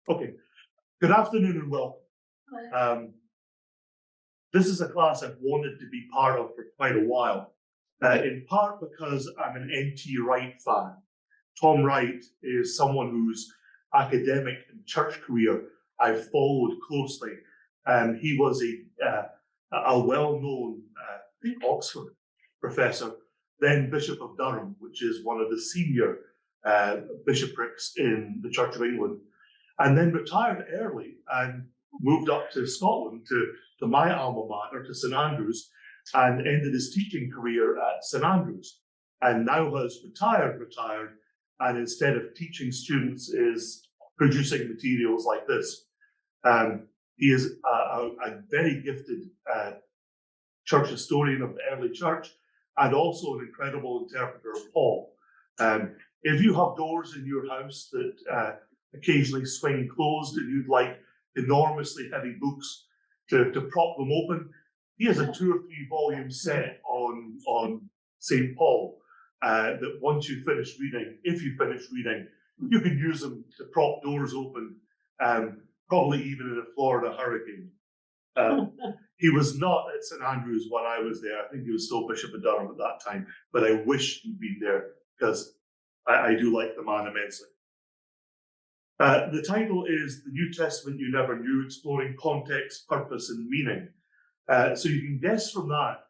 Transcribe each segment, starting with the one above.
Okay, good afternoon and welcome. Um, this is a class I've wanted to be part of for quite a while, in part because I'm an N.T. Wright fan. Tom Wright is someone whose academic and church career I've followed closely. He was a well-known, I think Oxford professor, then Bishop of Durham, which is one of the senior bishoprics in the Church of England, and then retired early and moved up to Scotland to my alma mater, to St Andrews, and ended his teaching career at St Andrews, and now has retired, and instead of teaching students is producing materials like this. He is a very gifted church historian of the early church, and also an incredible interpreter of Paul. If you have doors in your house that occasionally swing closed and you'd like enormously heavy books to prop them open, he has a 2 or 3 volume set on St. Paul that once you finish reading, if you finish reading, you can use them to prop doors open, probably even in a Florida hurricane. He was not at St Andrews when I was there. I think he was still Bishop of Durham at that time, but I wish he'd been there because I do like the man immensely. The title is The New Testament You Never Knew, Exploring Context, Purpose, and Meaning. So you can guess from that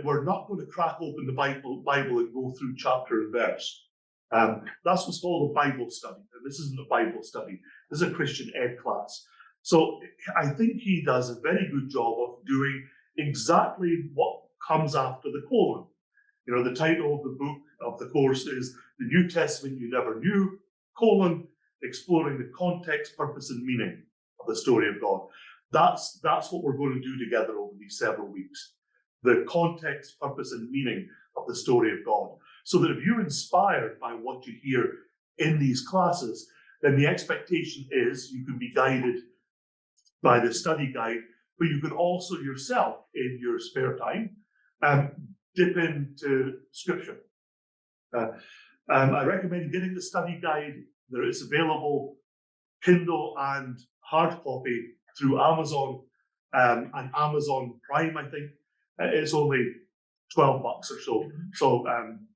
we're not going to crack open the Bible and go through chapter and verse. That's what's called a Bible study. And this isn't a Bible study. This is a Christian ed class. So I think he does a very good job of doing exactly what comes after the colon. You know, the title of the book of the course is The New Testament You Never Knew, colon, exploring the context, purpose, and meaning of the story of God. That's what we're going to do together over these several weeks. The context, purpose, and meaning of the story of God. So that if you're inspired by what you hear in these classes, then the expectation is you can be guided by the study guide, but you can also yourself, in your spare time, dip into scripture. I recommend getting the study guide. There is available Kindle and hard copy through Amazon and Amazon Prime, I think. It's only $12 or so. So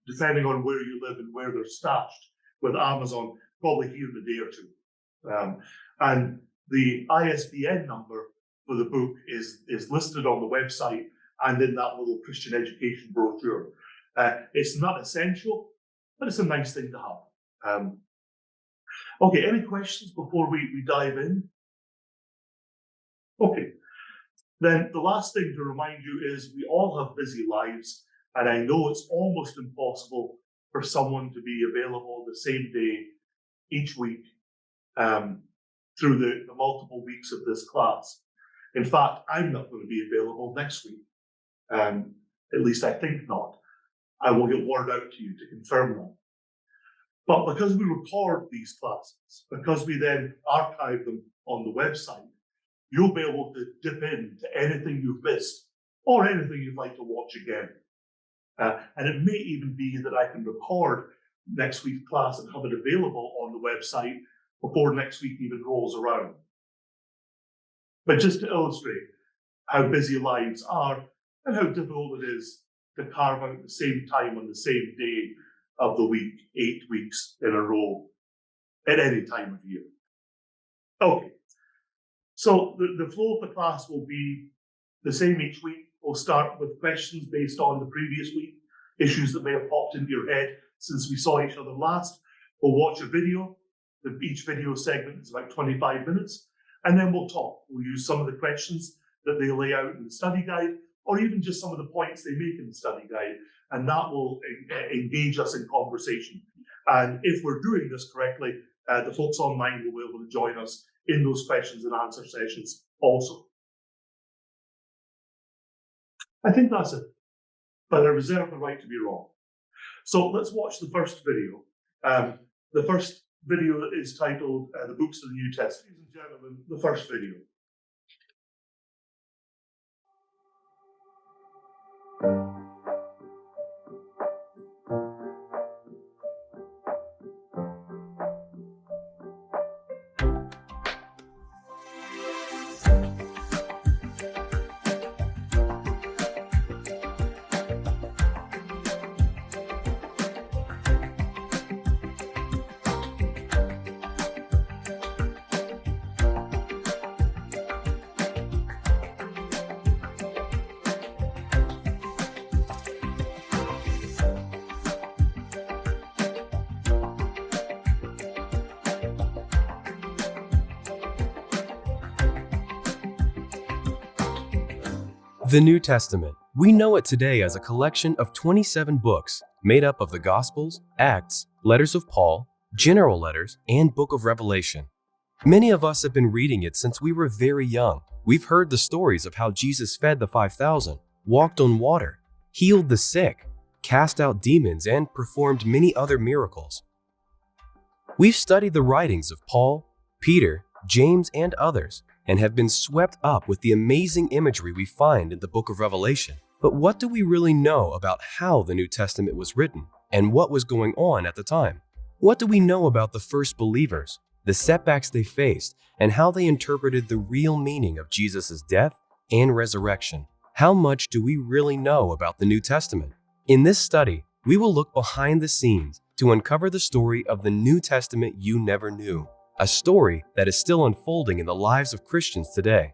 depending on where you live and where they're stashed with Amazon, probably here in a day or two. And the ISBN number for the book is listed on the website and in that little Christian education brochure. It's not essential, but it's a nice thing to have. Okay, any questions before we dive in? Okay, then the last thing to remind you is we all have busy lives, and I know it's almost impossible for someone to be available the same day each week through the multiple weeks of this class. In fact, I'm not going to be available next week. At least I think not. I will get word out to you to confirm that. But because we record these classes, because we then archive them on the website, you'll be able to dip into anything you've missed or anything you'd like to watch again. And it may even be that I can record next week's class and have it available on the website before next week even rolls around. But just to illustrate how busy lives are and how difficult it is to carve out the same time on the same day of the week, 8 weeks in a row, at any time of year. Okay, so the flow of the class will be the same each week. We'll start with questions based on the previous week, issues that may have popped into your head since we saw each other last. We'll watch a video. Each video segment is about 25 minutes, and then we'll talk. We'll use some of the questions that they lay out in the study guide, or even just some of the points they make in the study guide, and that will engage us in conversation. And if we're doing this correctly, the folks online will be able to join us in those questions and answer sessions also. I think that's it, but I reserve the right to be wrong. So let's watch the first video. The first video is titled The Books of the New Testament. Ladies and gentlemen, the first video. The New Testament. We know it today as a collection of 27 books made up of the Gospels, Acts, letters of Paul, general letters, and Book of Revelation. Many of us have been reading it since we were very young. We've heard the stories of how Jesus fed the 5,000, walked on water, healed the sick, cast out demons, and performed many other miracles. We've studied the writings of Paul, Peter, James, and others, and have been swept up with the amazing imagery we find in the Book of Revelation. But what do we really know about how the New Testament was written and what was going on at the time? What do we know about the first believers, the setbacks they faced, and how they interpreted the real meaning of Jesus' death and resurrection? How much do we really know about the New Testament? In this study, we will look behind the scenes to uncover the story of the New Testament you never knew, a story that is still unfolding in the lives of Christians today.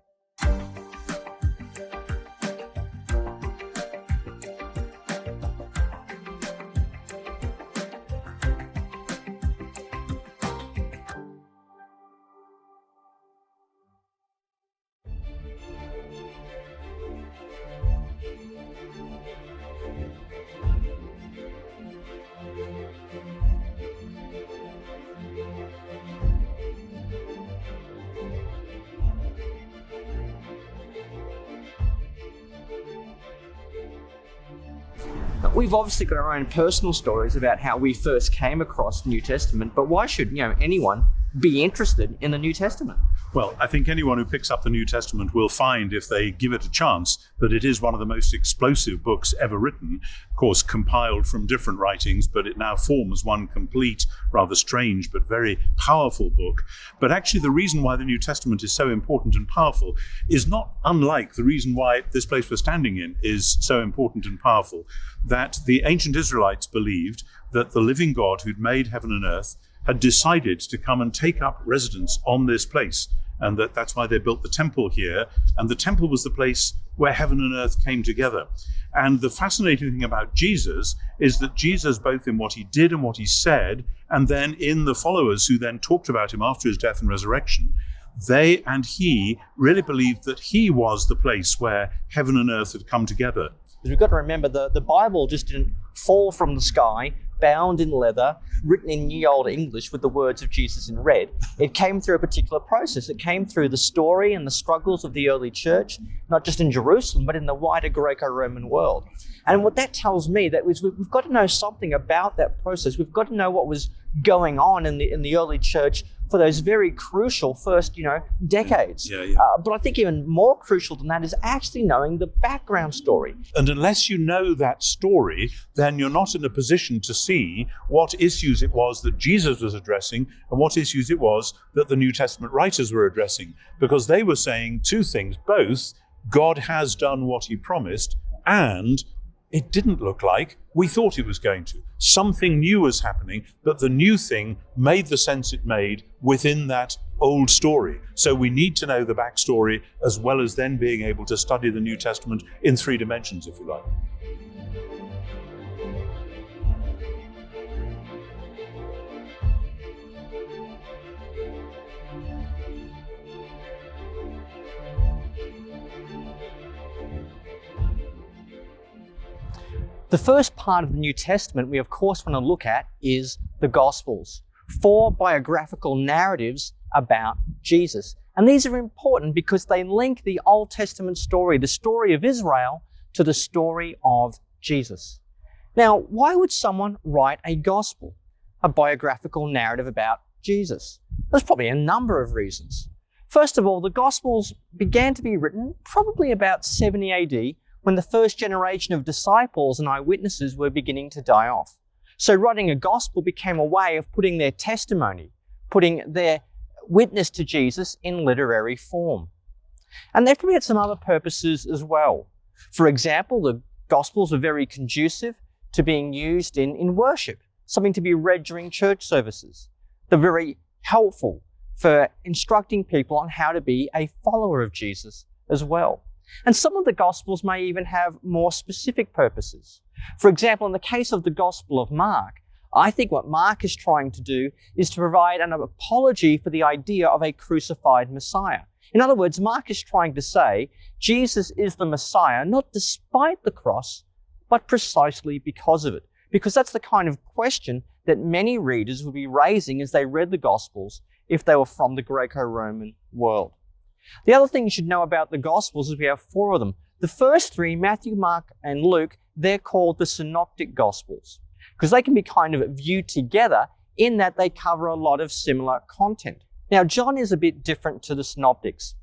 We've obviously got our own personal stories about how we first came across the New Testament, but why should anyone be interested in the New Testament? Well, I think anyone who picks up the New Testament will find, if they give it a chance, that it is one of the most explosive books ever written. Of course, compiled from different writings, but it now forms one complete, rather strange, but very powerful book. But actually, the reason why the New Testament is so important and powerful is not unlike the reason why this place we're standing in is so important and powerful, that the ancient Israelites believed that the living God who'd made heaven and earth had decided to come and take up residence on this place, and that's why they built the temple here, and the temple was the place where heaven and earth came together. And the fascinating thing about Jesus is that Jesus, both in what he did and what he said, and then in the followers who then talked about him after his death and resurrection, they and he really believed that he was the place where heaven and earth had come together. We've got to remember the Bible just didn't fall from the sky, bound in leather, written in ye old English with the words of Jesus in red. It came through a particular process. It came through the story and the struggles of the early church, not just in Jerusalem, but in the wider Greco-Roman world. And what that tells me that is we've got to know something about that process. We've got to know what was going on in the early church for those very crucial first, decades. But I think even more crucial than that is actually knowing the background story. And unless you know that story, then you're not in a position to see what issues it was that Jesus was addressing and what issues it was that the New Testament writers were addressing. Because they were saying two things: both, God has done what he promised, and it didn't look like we thought it was going to. Something new was happening, but the new thing made the sense it made within that old story. So we need to know the backstory as well as then being able to study the New Testament in three dimensions, if you like. The first part of the New Testament we of course want to look at is the Gospels, 4 biographical narratives about Jesus. And these are important because they link the Old Testament story, the story of Israel, to the story of Jesus. Now, why would someone write a gospel, a biographical narrative about Jesus? There's probably a number of reasons. First of all, the Gospels began to be written probably about 70 AD, when the first generation of disciples and eyewitnesses were beginning to die off. So writing a gospel became a way of putting their testimony, putting their witness to Jesus in literary form. And they probably had some other purposes as well. For example, the Gospels are very conducive to being used in worship, something to be read during church services. They're very helpful for instructing people on how to be a follower of Jesus as well. And some of the Gospels may even have more specific purposes. For example, in the case of the Gospel of Mark, I think what Mark is trying to do is to provide an apology for the idea of a crucified Messiah. In other words, Mark is trying to say Jesus is the Messiah, not despite the cross, but precisely because of it. Because that's the kind of question that many readers would be raising as they read the Gospels if they were from the Greco-Roman world. The other thing you should know about the Gospels is we have 4 of them. The first 3, Matthew, Mark, and Luke, they're called the Synoptic Gospels because they can be kind of viewed together in that they cover a lot of similar content. Now, John is a bit different to the Synoptics.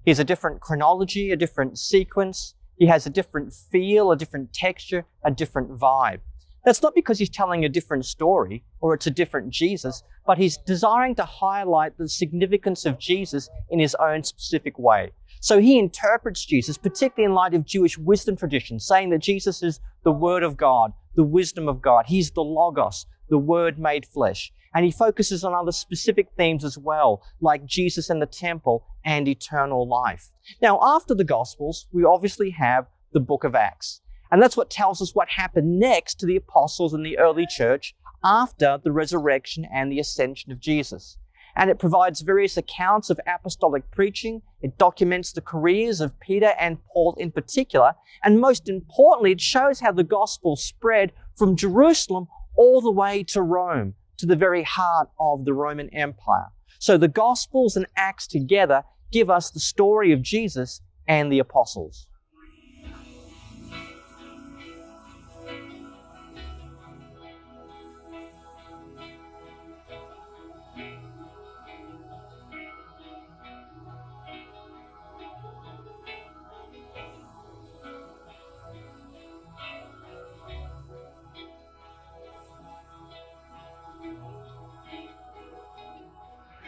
He has a different chronology, a different sequence. He has a different feel, a different texture, a different vibe. That's not because he's telling a different story or it's a different Jesus, but he's desiring to highlight the significance of Jesus in his own specific way. So he interprets Jesus, particularly in light of Jewish wisdom tradition, saying that Jesus is the Word of God, the wisdom of God. He's the Logos, the Word made flesh. And he focuses on other specific themes as well, like Jesus and the temple and eternal life. Now, after the Gospels, we obviously have the book of Acts. And that's what tells us what happened next to the apostles in the early church after the resurrection and the ascension of Jesus. And it provides various accounts of apostolic preaching. It documents the careers of Peter and Paul in particular. And most importantly, it shows how the gospel spread from Jerusalem all the way to Rome, to the very heart of the Roman Empire. So the Gospels and Acts together give us the story of Jesus and the apostles.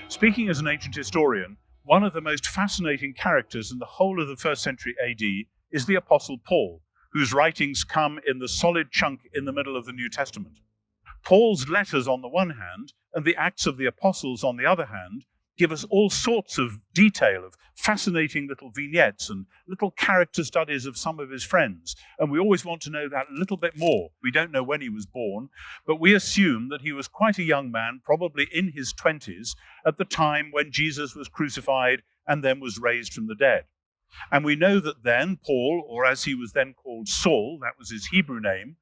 Speaking as an ancient historian, one of the most fascinating characters in the whole of the 1st century AD is the Apostle Paul, whose writings come in the solid chunk in the middle of the New Testament. Paul's letters on the one hand, and the Acts of the Apostles on the other hand, give us all sorts of detail of fascinating little vignettes and little character studies of some of his friends. And we always want to know that a little bit more. We don't know when he was born, but we assume that he was quite a young man, probably in his 20s, at the time when Jesus was crucified and then was raised from the dead. And we know that then Paul, or as he was then called Saul, that was his Hebrew name,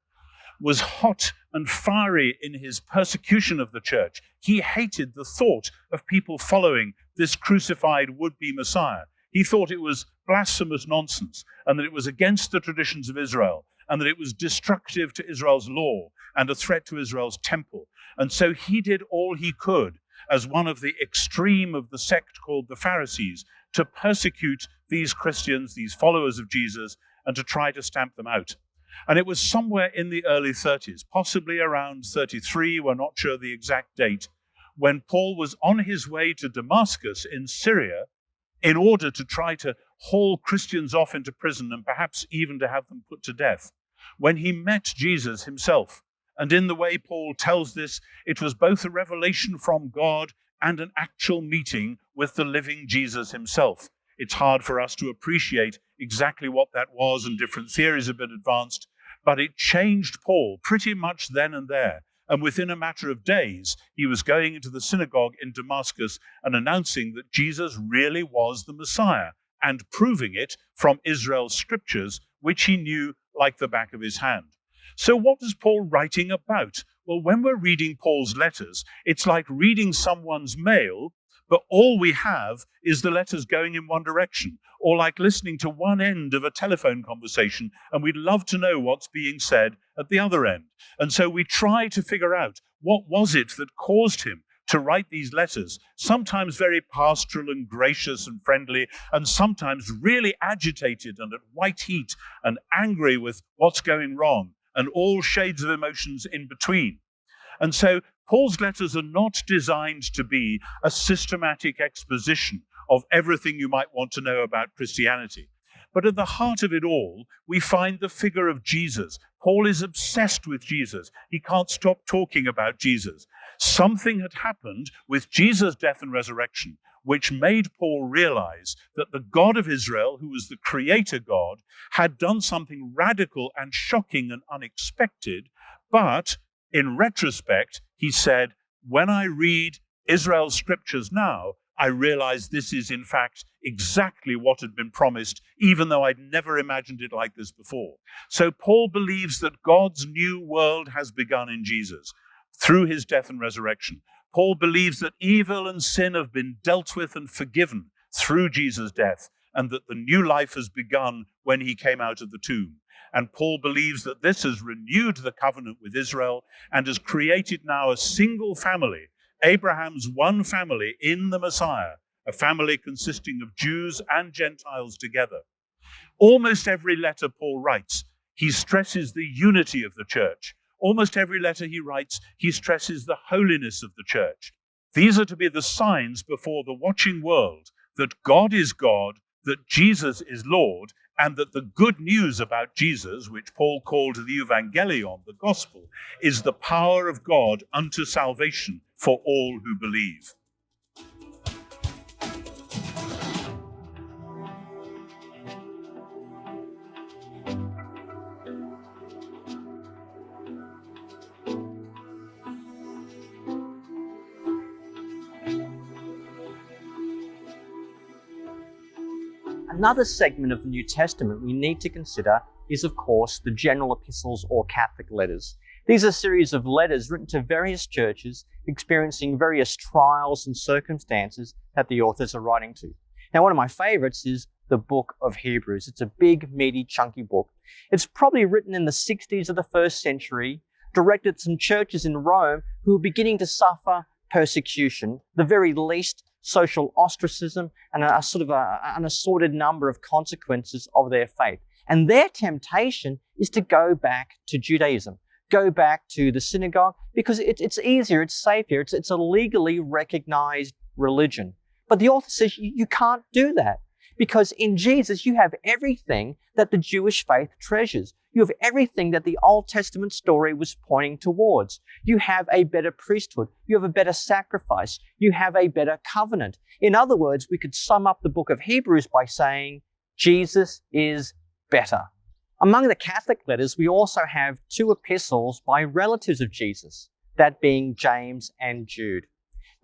was hot and fiery in his persecution of the church. He hated the thought of people following this crucified would-be Messiah. He thought it was blasphemous nonsense and that it was against the traditions of Israel and that it was destructive to Israel's law and a threat to Israel's temple. And so he did all he could as one of the extreme of the sect called the Pharisees to persecute these Christians, these followers of Jesus, and to try to stamp them out. And it was somewhere in the early 30s, possibly around 33, we're not sure the exact date, when Paul was on his way to Damascus in Syria in order to try to haul Christians off into prison and perhaps even to have them put to death, when he met Jesus himself. And in the way Paul tells this, it was both a revelation from God and an actual meeting with the living Jesus himself. It's hard for us to appreciate exactly what that was, and different theories have been advanced, but it changed Paul pretty much then and there. And within a matter of days, he was going into the synagogue in Damascus and announcing that Jesus really was the Messiah and proving it from Israel's scriptures, which he knew like the back of his hand. So what is Paul writing about? Well, when we're reading Paul's letters, it's like reading someone's mail, but all we have is the letters going in one direction, or like listening to one end of a telephone conversation, and we'd love to know what's being said at the other end. And so we try to figure out what was it that caused him to write these letters, sometimes very pastoral and gracious and friendly, and sometimes really agitated and at white heat and angry with what's going wrong, and all shades of emotions in between. And so Paul's letters are not designed to be a systematic exposition of everything you might want to know about Christianity. But at the heart of it all, we find the figure of Jesus. Paul is obsessed with Jesus. He can't stop talking about Jesus. Something had happened with Jesus' death and resurrection, which made Paul realize that the God of Israel, who was the creator God, had done something radical and shocking and unexpected. But in retrospect, he said, when I read Israel's scriptures now, I realized this is, in fact, exactly what had been promised, even though I'd never imagined it like this before. So Paul believes that God's new world has begun in Jesus through his death and resurrection. Paul believes that evil and sin have been dealt with and forgiven through Jesus' death, and that the new life has begun when he came out of the tomb. And Paul believes that this has renewed the covenant with Israel and has created now a single family, Abraham's one family in the Messiah, a family consisting of Jews and Gentiles together. Almost every letter Paul writes, he stresses the unity of the church. Almost every letter he writes, he stresses the holiness of the church. These are to be the signs before the watching world that God is God, that Jesus is Lord, and that the good news about Jesus, which Paul called the Evangelion, the gospel, is the power of God unto salvation for all who believe. Another segment of the New Testament we need to consider is, of course, the general epistles or Catholic letters. These are a series of letters written to various churches experiencing various trials and circumstances that the authors are writing to. Now, one of my favorites is the book of Hebrews. It's a big, meaty, chunky book. It's probably written in the 60s of the first century, directed at some churches in Rome who were beginning to suffer persecution, the very least social ostracism, and an assorted number of consequences of their faith. And their temptation is to go back to Judaism, go back to the synagogue, because it's easier, it's safer, it's a legally recognized religion. But the author says you can't do that, because in Jesus you have everything that the Jewish faith treasures. You have everything that the Old Testament story was pointing towards. You have a better priesthood. You have a better sacrifice. You have a better covenant. In other words, we could sum up the book of Hebrews by saying, Jesus is better. Among the Catholic letters, we also have two epistles by relatives of Jesus, that being James and Jude.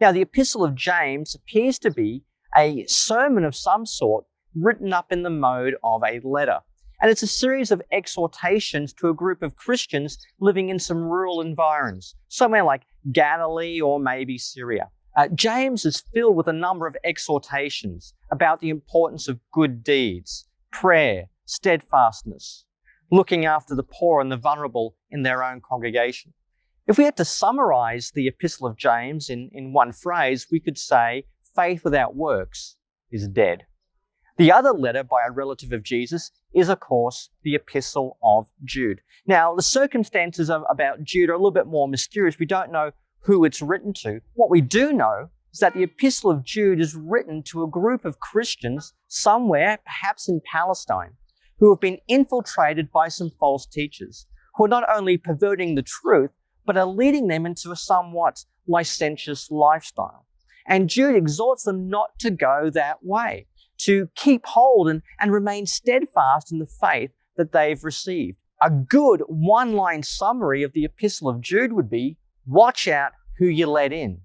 Now, the epistle of James appears to be a sermon of some sort written up in the mode of a letter. And it's a series of exhortations to a group of Christians living in some rural environs, somewhere like Galilee or maybe Syria. James is filled with a number of exhortations about the importance of good deeds, prayer, steadfastness, looking after the poor and the vulnerable in their own congregation. If we had to summarize the epistle of James in one phrase, we could say, faith without works is dead. The other letter by a relative of Jesus is, of course, the epistle of Jude. Now, the circumstances about Jude are a little bit more mysterious. We don't know who it's written to. What we do know is that the epistle of Jude is written to a group of Christians somewhere, perhaps in Palestine, who have been infiltrated by some false teachers, who are not only perverting the truth, but are leading them into a somewhat licentious lifestyle. And Jude exhorts them not to go that way, to keep hold and remain steadfast in the faith that they've received. A good one-line summary of the epistle of Jude would be, watch out who you let in.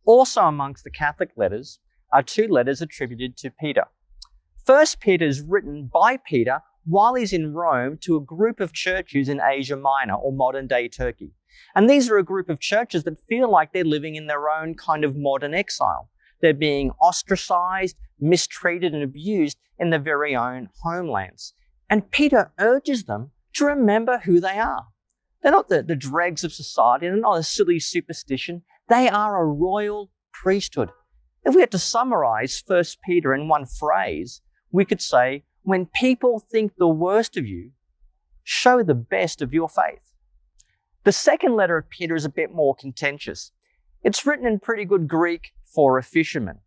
Also amongst the Catholic letters are two letters attributed to Peter. First Peter is written by Peter while he's in Rome to a group of churches in Asia Minor or modern-day Turkey. And these are a group of churches that feel like they're living in their own kind of modern exile. They're being ostracized, mistreated, and abused in their very own homelands. And Peter urges them to remember who they are. They're not the dregs of society. They're not a silly superstition. They are a royal priesthood. If we had to summarize 1 Peter in one phrase, we could say, when people think the worst of you, show the best of your faith. The second letter of Peter is a bit more contentious. It's written in pretty good Greek for a fisherman.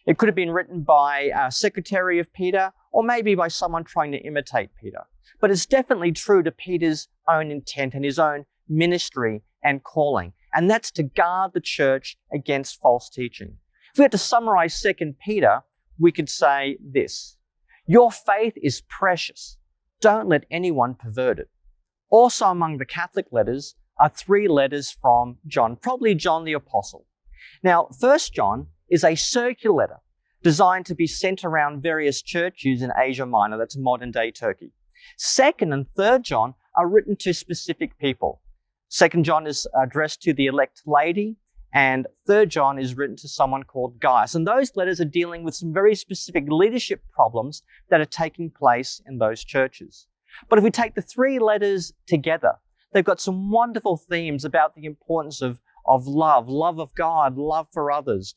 It could have been written by a secretary of Peter, or maybe by someone trying to imitate Peter. But it's definitely true to Peter's own intent and his own ministry and calling. And that's to guard the church against false teaching. If we had to summarize 2 Peter, we could say this: your faith is precious. Don't let anyone pervert it. Also among the Catholic letters are three letters from John, probably John the Apostle. Now, 1 John is a circular letter designed to be sent around various churches in Asia Minor, that's modern-day Turkey. 2nd and 3rd John are written to specific people. 2nd John is addressed to the elect lady, and 3rd John is written to someone called Gaius. And those letters are dealing with some very specific leadership problems that are taking place in those churches. But if we take the 3 letters together, they've got some wonderful themes about the importance of love of God, love for others,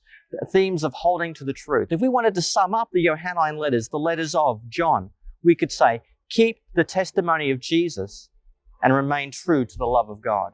themes of holding to the truth. If we wanted to sum up the Johannine letters, the letters of John, we could say, keep the testimony of Jesus and remain true to the love of God.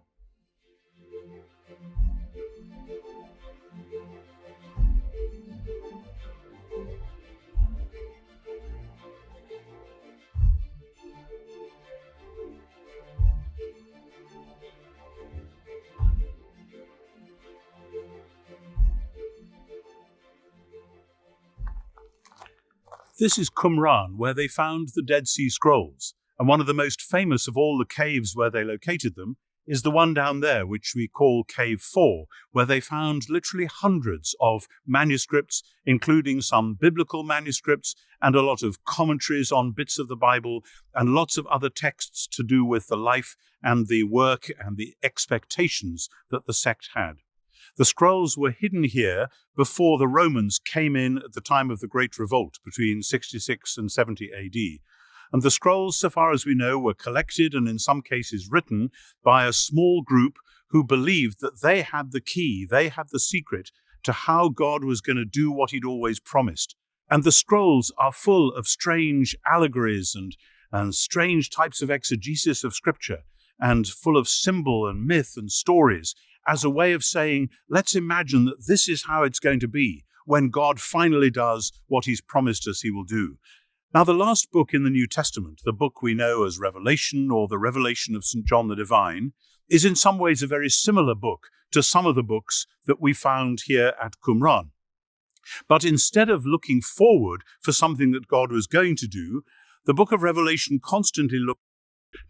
This is Qumran, where they found the Dead Sea Scrolls, and one of the most famous of all the caves where they located them is the one down there, which we call Cave 4, where they found literally hundreds of manuscripts, including some biblical manuscripts and a lot of commentaries on bits of the Bible and lots of other texts to do with the life and the work and the expectations that the sect had. The scrolls were hidden here before the Romans came in at the time of the Great Revolt between 66 and 70 AD. And the scrolls, so far as we know, were collected and in some cases written by a small group who believed that they had the key, they had the secret to how God was going to do what he'd always promised. And the scrolls are full of strange allegories and strange types of exegesis of Scripture, and full of symbol and myth and stories, as a way of saying, let's imagine that this is how it's going to be when God finally does what he's promised us he will do. Now, the last book in the New Testament, the book we know as Revelation or the Revelation of St. John the Divine, is in some ways a very similar book to some of the books that we found here at Qumran. But instead of looking forward for something that God was going to do, the book of Revelation constantly looked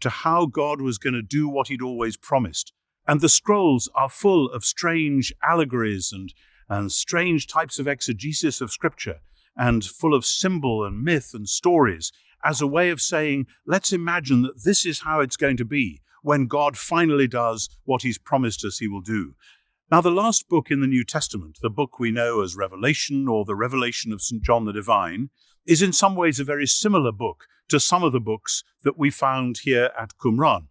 to how God was going to do what he'd always promised. And the scrolls are full of strange allegories and strange types of exegesis of Scripture, and full of symbol and myth and stories, as a way of saying, let's imagine that this is how it's going to be when God finally does what he's promised us he will do. Now, the last book in the New Testament, the book we know as Revelation or the Revelation of St. John the Divine, is in some ways a very similar book to some of the books that we found here at Qumran.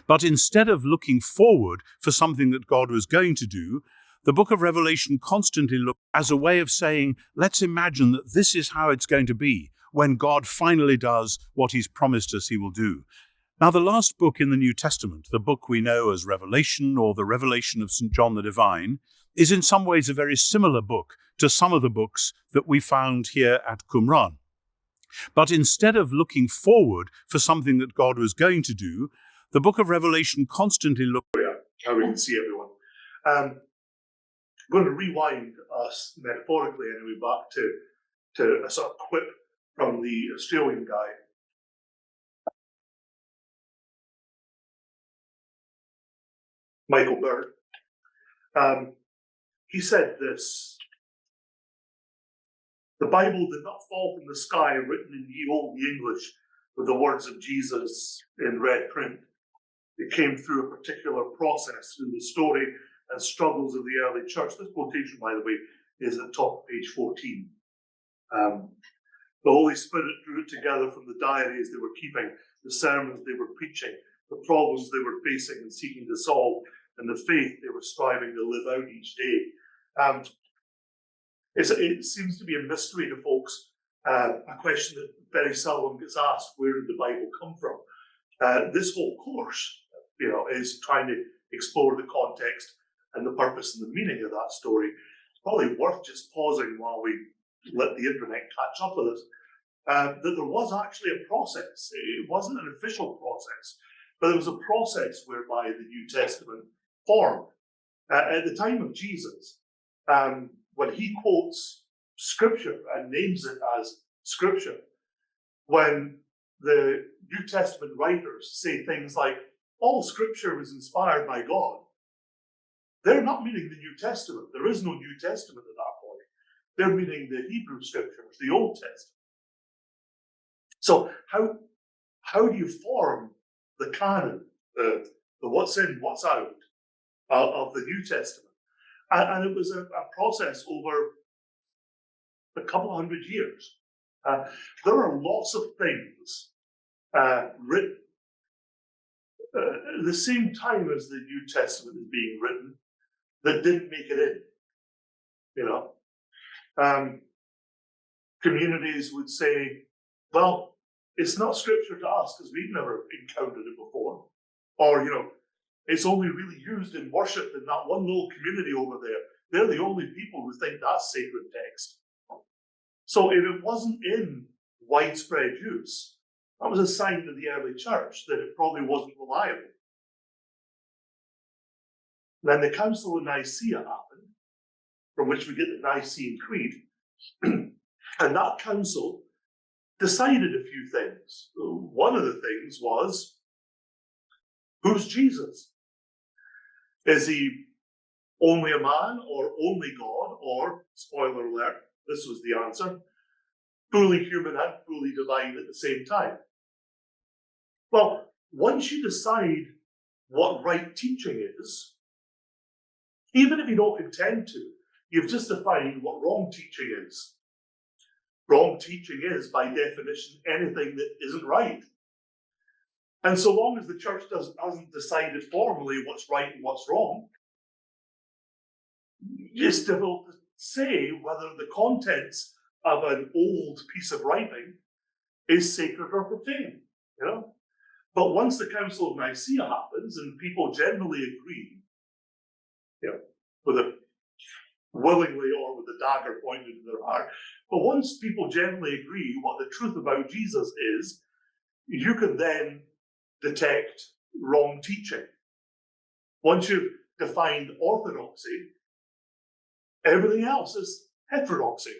But instead of looking forward for something that God was going to do, the book of Revelation constantly looked as a way of saying, let's imagine that this is how it's going to be when God finally does what he's promised us he will do. Now, the last book in the New Testament, the book we know as Revelation or the Revelation of St. John the Divine, is in some ways a very similar book to some of the books that we found here at Qumran. But instead of looking forward for something that God was going to do, the book of Revelation constantly looked... How we can see everyone. I'm going to rewind us metaphorically anyway back to a sort of quip from the Australian guy. Michael Bird. He said this: the Bible did not fall from the sky written in ye olde English with the words of Jesus in red print. It came through a particular process, through the story and struggles of the early church. This quotation, by the way, is at the top of page 14. The Holy Spirit drew it together from the diaries they were keeping, the sermons they were preaching, the problems they were facing and seeking to solve, and the faith they were striving to live out each day. It seems to be a mystery to folks, a question that very seldom gets asked: where did the Bible come from? This whole course, is trying to explore the context and the purpose and the meaning of that story. It's probably worth just pausing while we let the internet catch up with us. That there was actually a process. It wasn't an official process, but there was a process whereby the New Testament formed. At the time of Jesus, when he quotes Scripture and names it as Scripture, when the New Testament writers say things like, all Scripture was inspired by God, they're not meaning the New Testament. There is no New Testament at that They're reading the Hebrew scriptures, the Old Testament. So how do you form the canon, the what's in, what's out of the New Testament? And it was a process over a couple of hundred years. There are lots of things written at the same time as the New Testament is being written that didn't make it in. You know, communities would say, well, it's not scripture to us because we've never encountered it before. Or, it's only really used in worship in that one little community over there. They're the only people who think that's sacred text. So if it wasn't in widespread use, that was a sign to the early church that it probably wasn't reliable. Then the Council of Nicaea happened, from which we get the Nicene Creed. And that council decided a few things. One of the things was, who's Jesus? Is he only a man or only God? Or, spoiler alert, this was the answer, fully human and fully divine at the same time. Well, once you decide what right teaching is, even if you don't intend to, you've just defined what wrong teaching is. Wrong teaching is, by definition, anything that isn't right. And so long as the church hasn't decided formally what's right and what's wrong, it's difficult to say whether the contents of an old piece of writing is sacred or profane, But once the Council of Nicaea happens and people generally agree, with a willingly or with a dagger pointed in their heart, but once people generally agree what the truth about Jesus is, you can then detect wrong teaching. Once you've defined orthodoxy, everything else is heterodoxy.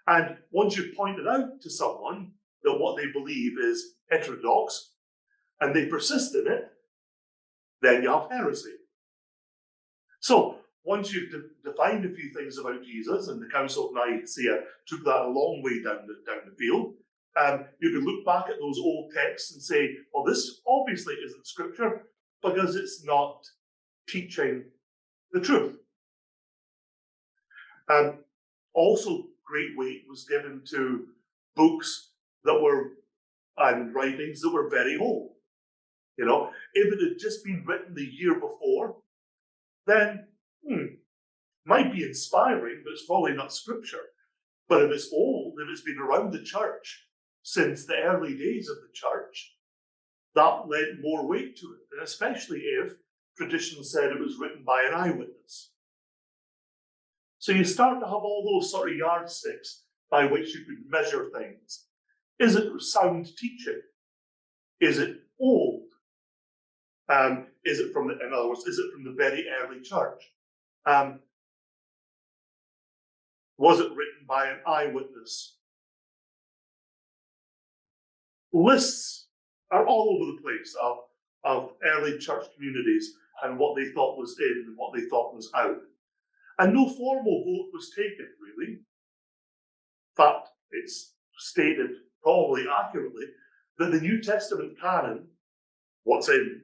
And once you've pointed out to someone that what they believe is heterodox, and they persist in it, then you have heresy. So once you've defined a few things about Jesus, and the Council of Nicaea took that a long way down the field, you can look back at those old texts and say, well, this obviously isn't scripture because it's not teaching the truth. Also, great weight was given to books and writings that were very old. If it had just been written the year before, then might be inspiring, but it's probably not scripture. But if it's old, if it's been around the church since the early days of the church, that lent more weight to it, and especially if tradition said it was written by an eyewitness. So you start to have all those sort of yardsticks by which you could measure things. Is it sound teaching? Is it old? Is it from the very early church? Was it written by an eyewitness? Lists are all over the place of early church communities and what they thought was in and what they thought was out. And no formal vote was taken, really. In fact, it's stated probably accurately that the New Testament canon, what's in,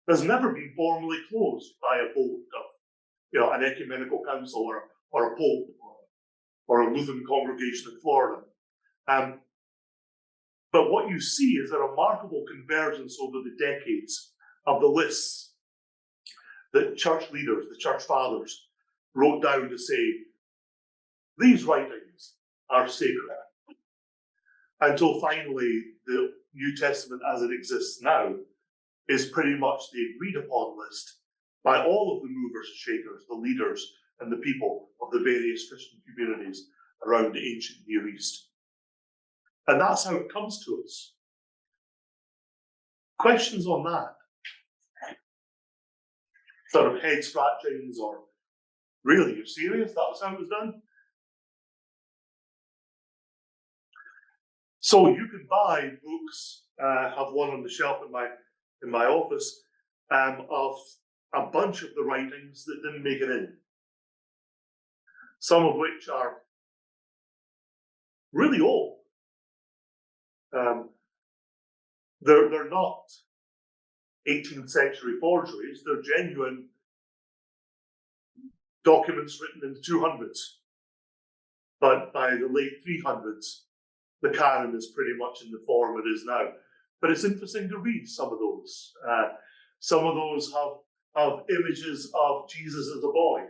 has never been formally closed by a vote of an ecumenical council or a pope or a Lutheran congregation in Florida. But what you see is a remarkable convergence over the decades of the lists that church leaders, the church fathers, wrote down to say, these writings are sacred. Until finally, the New Testament as it exists now is pretty much the agreed upon list by all of the movers and shakers, the leaders and the people of the various Christian communities around the ancient Near East. And that's how it comes to us. Questions on that? Sort of head scratchings or, really, you're serious? That was how it was done? So you can buy books, have one on the shelf in my office, of a bunch of the writings that didn't make it in. some of which are really old. They're not 18th century forgeries, they're genuine documents written in the 200s. But by the late 300s, the canon is pretty much in the form it is now. But it's interesting to read some of those. Some of those have images of Jesus as a boy.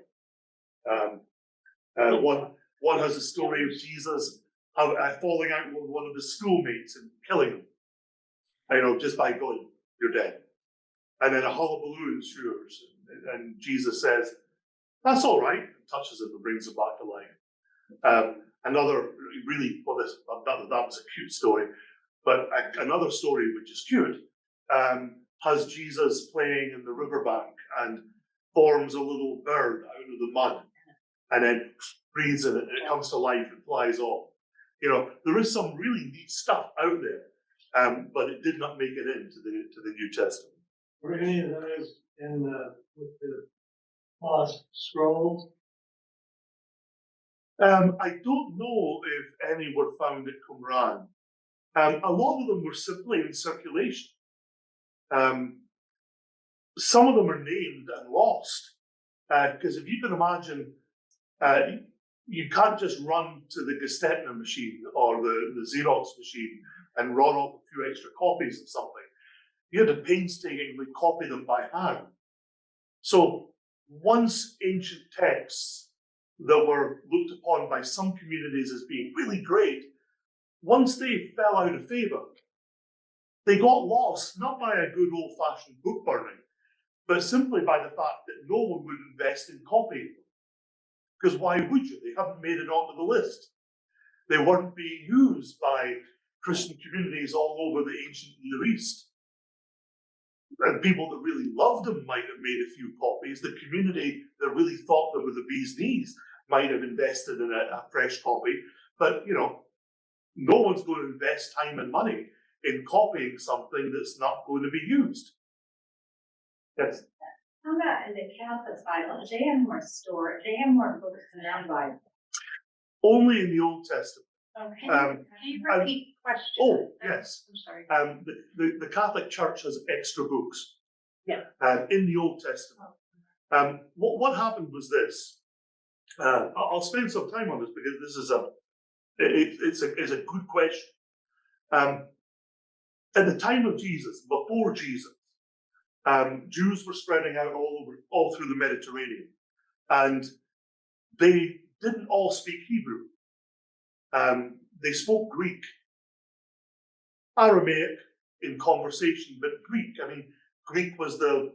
One has a story of Jesus falling out with one of his schoolmates and killing him, just by going, "You're dead." And then a hullabaloo ensues, and Jesus says, "That's all right," and touches him and brings him back to life. Another really, that was a cute story, but another story which is cute has Jesus playing in the riverbank and forms a little bird out of the mud and then breathes in it and it comes to life and flies off. There is some really neat stuff out there, but it did not make it into the New Testament. Were any of those with the lost scrolls? I don't know if any were found at Qumran. A lot of them were simply in circulation. Some of them are named and lost, because if you can imagine, you can't just run to the Gestetner machine or the Xerox machine and run off a few extra copies of something. You had to painstakingly copy them by hand. So once ancient texts that were looked upon by some communities as being really great, once they fell out of favor, they got lost, not by a good old-fashioned book burning, but simply by the fact that no one would invest in copying them. Because why would you? They haven't made it onto the list. They weren't being used by Christian communities all over the ancient Near East. And people that really loved them might have made a few copies. The community that really thought them were the bee's knees might have invested in a fresh copy. But, no one's going to invest time and money in copying something that's not going to be used. Yes? How about in the Catholic Bible? Do they have more storage? Do they have more books than our Bible? Only in the Old Testament. Okay. Can you repeat the question? Oh, yes. I'm sorry. The Catholic Church has extra books. Yeah. In the Old Testament. What happened was this. I'll spend some time on this because this is it's a good question. At the time of Jesus, before Jesus, Jews were spreading out all through the Mediterranean, and they didn't all speak Hebrew. They spoke Greek, Aramaic in conversation, but Greek. Greek was the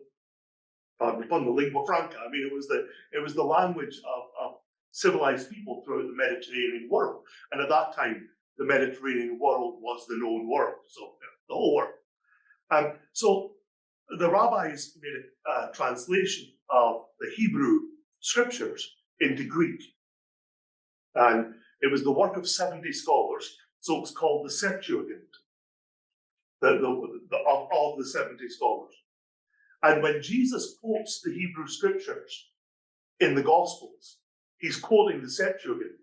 lingua franca. It was the language of civilized people throughout the Mediterranean world, and at that time, the Mediterranean world was the known world, so the whole world. So the rabbis made a translation of the Hebrew scriptures into Greek, and it was the work of 70 scholars, so it was called the Septuagint, of the 70 scholars. And when Jesus quotes the Hebrew scriptures in the Gospels, he's quoting the Septuagint.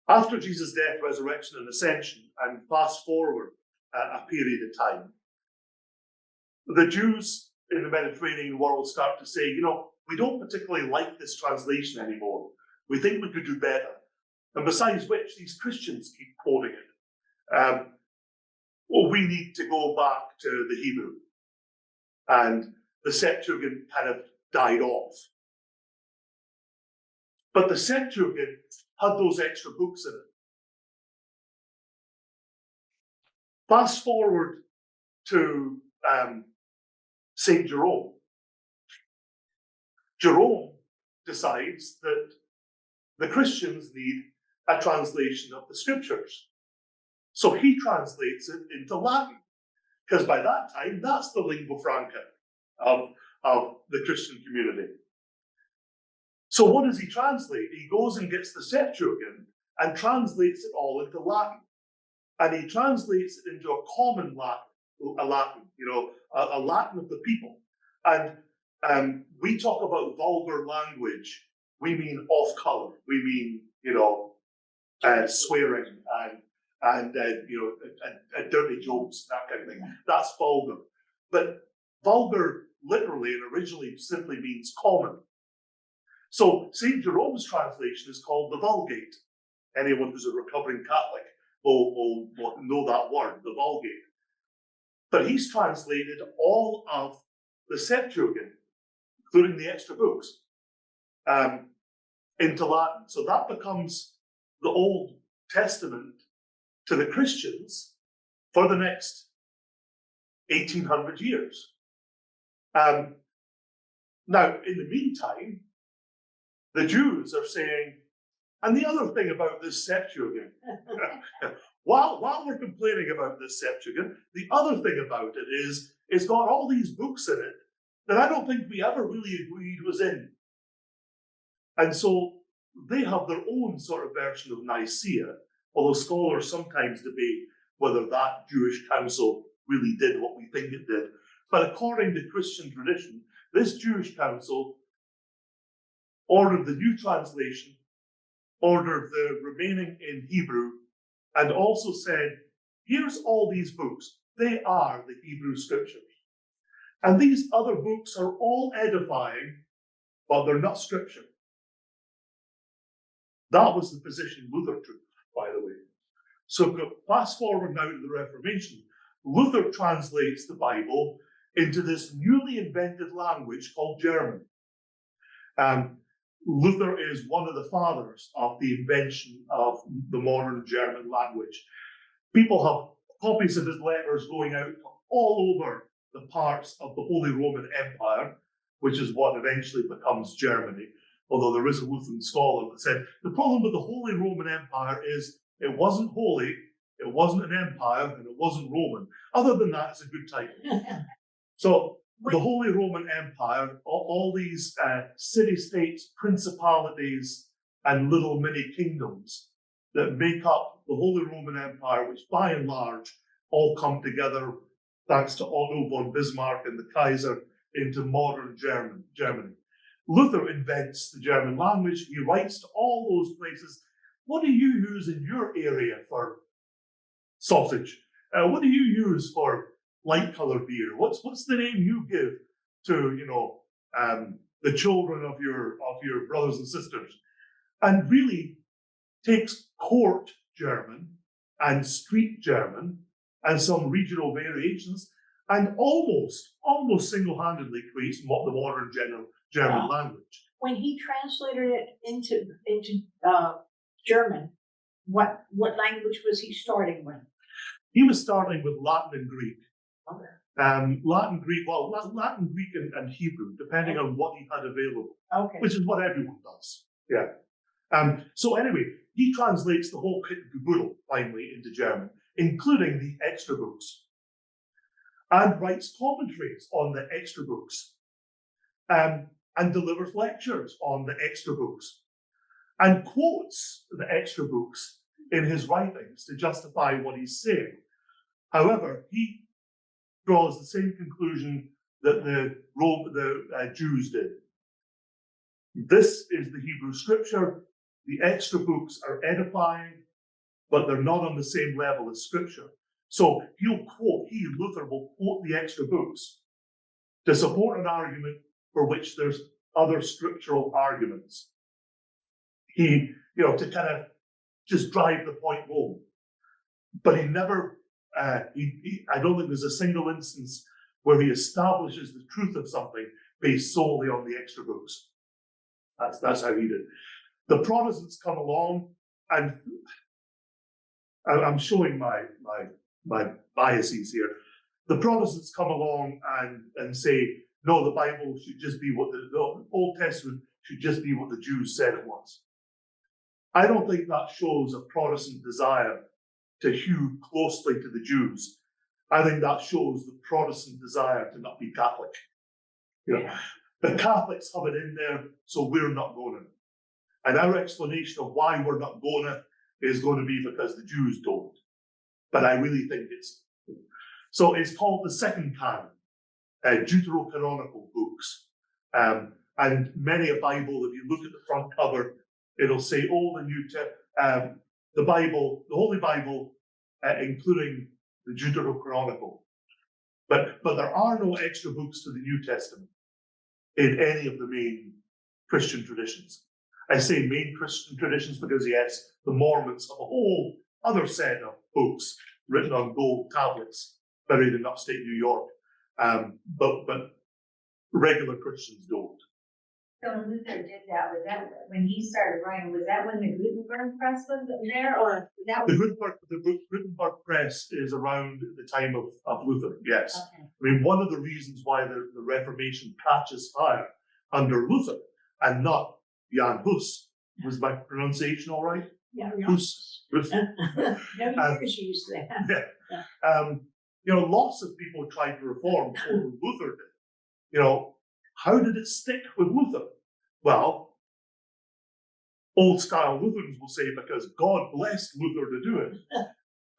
After Jesus' death, resurrection, and ascension, and fast forward a period of time, the Jews in the Mediterranean world start to say, we don't particularly like this translation anymore. We think we could do better. And besides which, these Christians keep quoting it. We need to go back to the Hebrew. And the Septuagint kind of died off. But the Septuagint had those extra books in it. Fast forward to St. Jerome. Jerome decides that the Christians need a translation of the scriptures. So he translates it into Latin, because by that time, that's the lingua franca of the Christian community. So what does he translate? He goes and gets the Septuagint and translates it all into Latin. And he translates it into a common Latin, a Latin of the people. And we talk about vulgar language we mean off color. We mean, swearing and dirty jokes, that kind of thing. That's vulgar. But vulgar literally and originally simply means common. So St. Jerome's translation is called the Vulgate. Anyone who's a recovering Catholic will know that word, the Vulgate. But he's translated all of the Septuagint, including the extra books, into Latin. So that becomes the Old Testament to the Christians for the next 1800 years. Now, in the meantime, the Jews are saying, and the other thing about this Septuagint, while we're complaining about this Septuagint, the other thing about it is it's got all these books in it that I don't think we ever really agreed was in. And so they have their own sort of version of Nicaea, although scholars sometimes debate whether that Jewish council really did what we think it did. But according to Christian tradition, this Jewish council ordered the new translation, ordered the remaining in Hebrew, and also said, here's all these books. They are the Hebrew scriptures. And these other books are all edifying, but they're not scripture. That was the position Luther took, by the way. So fast forward now to the Reformation. Luther translates the Bible into this newly invented language called German. Luther is one of the fathers of the invention of the modern German language. People have copies of his letters going out all over the parts of the Holy Roman Empire, which is what eventually becomes Germany. Although there is a Lutheran scholar that said the problem with the Holy Roman Empire is it wasn't holy, it wasn't an empire, and it wasn't Roman. Other than that, it's a good title. So the Holy Roman Empire, all these city-states, principalities, and little mini kingdoms that make up the Holy Roman Empire, which by and large all come together thanks to Otto von Bismarck and the Kaiser into modern Germany. Luther invents the German language. He writes to all those places. What do you use in your area for sausage? What do you use for light colored beer? What's the name you give to the children of your brothers and sisters? And really takes court German and street German and some regional variations and almost single-handedly creates the modern German language. When he translated it into German, what language was he starting with? He was starting with Latin and Greek. Okay. Latin, Greek, and Hebrew, depending on what he had available. Okay. Which is what everyone does. Yeah. So anyway, he translates the whole kit and caboodle finally into German, including the extra books, and writes commentaries on the extra books, and delivers lectures on the extra books, and quotes the extra books in his writings to justify what he's saying. However, he draws the same conclusion that the Jews did. This is the Hebrew scripture. The extra books are edifying, but they're not on the same level as scripture. So Luther will quote the extra books to support an argument for which there's other scriptural arguments. To kind of just drive the point home. But he never, I don't think there's a single instance where he establishes the truth of something based solely on the extra books. That's how he did. The Protestants come along, and I'm showing my biases here. The Protestants come along and say, no, the Bible should just be what the Old Testament should just be what the Jews said it was. I don't think that shows a Protestant desire to hew closely to the Jews. I think that shows the Protestant desire to not be Catholic. The Catholics have it in there, so we're not going to. And our explanation of why we're not going to is going to be because the Jews don't. But I really think so it's called the second canon, deuterocanonical books. And many a Bible, if you look at the front cover, it'll say, "Oh, the Bible, the Holy Bible, including the Deuterocanonical." But there are no extra books to the New Testament in any of the main Christian traditions. I say main Christian traditions because, yes, the Mormons have a whole other set of books written on gold tablets buried in upstate New York, but regular Christians don't. So when Luther did that, was that when he started writing, was that when the Gutenberg press was there, or that The was? Gutenberg press is around the time of Luther, yes. Okay. I mean, one of the reasons why the Reformation catches fire under Luther and not Jan Hus, was my pronunciation all right? Yeah, Hus. Hus. no, years you used that. Lots of people tried to reform before Luther did. How did it stick with Luther? Well, old style Lutherans will say because God blessed Luther to do it.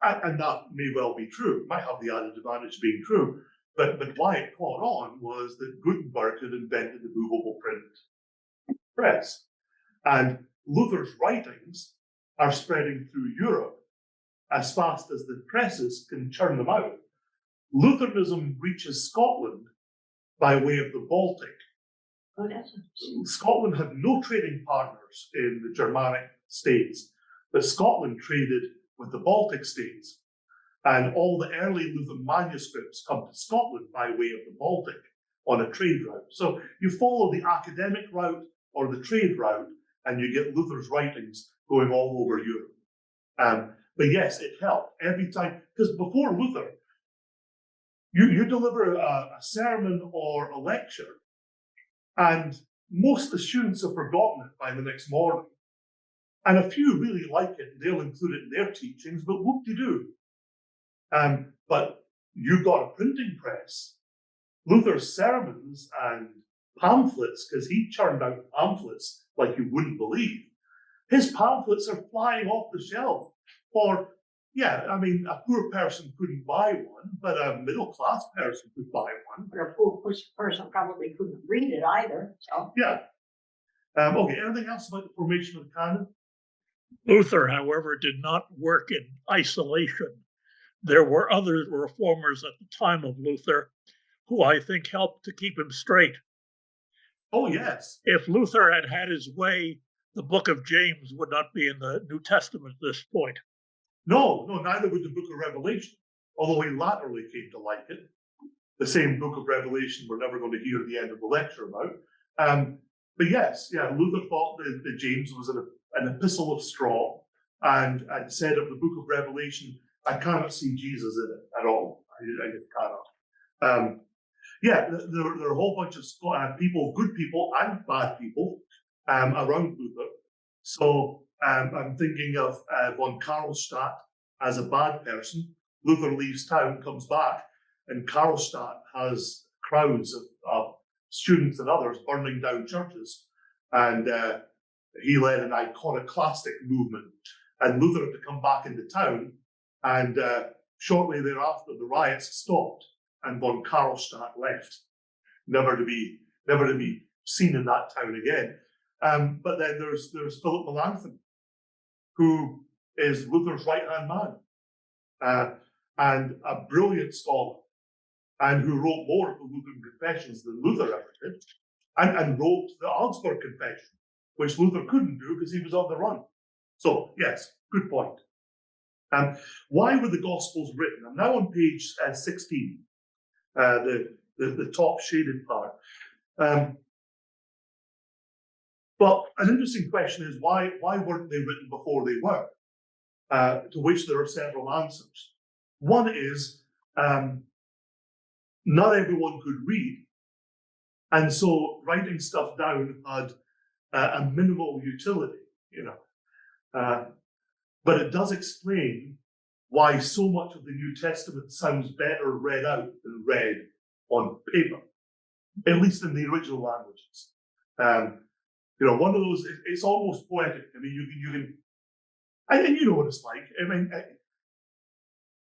And that may well be true. It might have the added advantage of being true. But why it caught on was that Gutenberg had invented the movable print press. And Luther's writings are spreading through Europe as fast as the presses can churn them out. Lutheranism reaches Scotland by way of the Baltic. Oh, that's Scotland had no trading partners in the Germanic states, but Scotland traded with the Baltic states. And all the early Lutheran manuscripts come to Scotland by way of the Baltic on a trade route. So you follow the academic route or the trade route, and you get Luther's writings going all over Europe. But yes, it helped every time, because before Luther, you deliver a sermon or a lecture, and most of the students have forgotten it by the next morning. And a few really like it, they'll include it in their teachings, but whoop-de-doo. But you've got a printing press. Luther's sermons and pamphlets, because he churned out pamphlets like you wouldn't believe. His pamphlets are flying off the shelf for, a poor person couldn't buy one, but a middle-class person could buy one. But a poor person probably couldn't read it either. So Yeah. Okay, anything else about the formation of the canon? Luther, however, did not work in isolation. There were other reformers at the time of Luther who I think helped to keep him straight. Oh, yes. If Luther had had his way, the book of James would not be in the New Testament at this point. No, neither would the book of Revelation, although he latterly came to like it. The same book of Revelation we're never going to hear the end of the lecture about. But yes, Luther thought that James was an epistle of straw, and said of the book of Revelation, I cannot see Jesus in it at all. I just cannot. There are a whole bunch of people, good people and bad people, around Luther. So I'm thinking of von Karlstadt as a bad person. Luther leaves town, comes back, and Karlstadt has crowds of students and others burning down churches. And he led an iconoclastic movement. And Luther had to come back into town. And shortly thereafter, the riots stopped, and von Karlstadt left, never to be seen in that town again. But then there's Philip Melanchthon, who is Luther's right-hand man, and a brilliant scholar, and who wrote more of the Lutheran confessions than Luther ever did, and wrote the Augsburg Confession, which Luther couldn't do because he was on the run. So yes, good point. Why were the Gospels written? I'm now on page 16, the top shaded part. Well, an interesting question is why weren't they written before they were? To which there are several answers. One is not everyone could read, and so writing stuff down had a minimal utility, but it does explain why so much of the New Testament sounds better read out than read on paper, at least in the original languages. One of those, it's almost poetic. I mean, you can, and you know what it's like. I mean,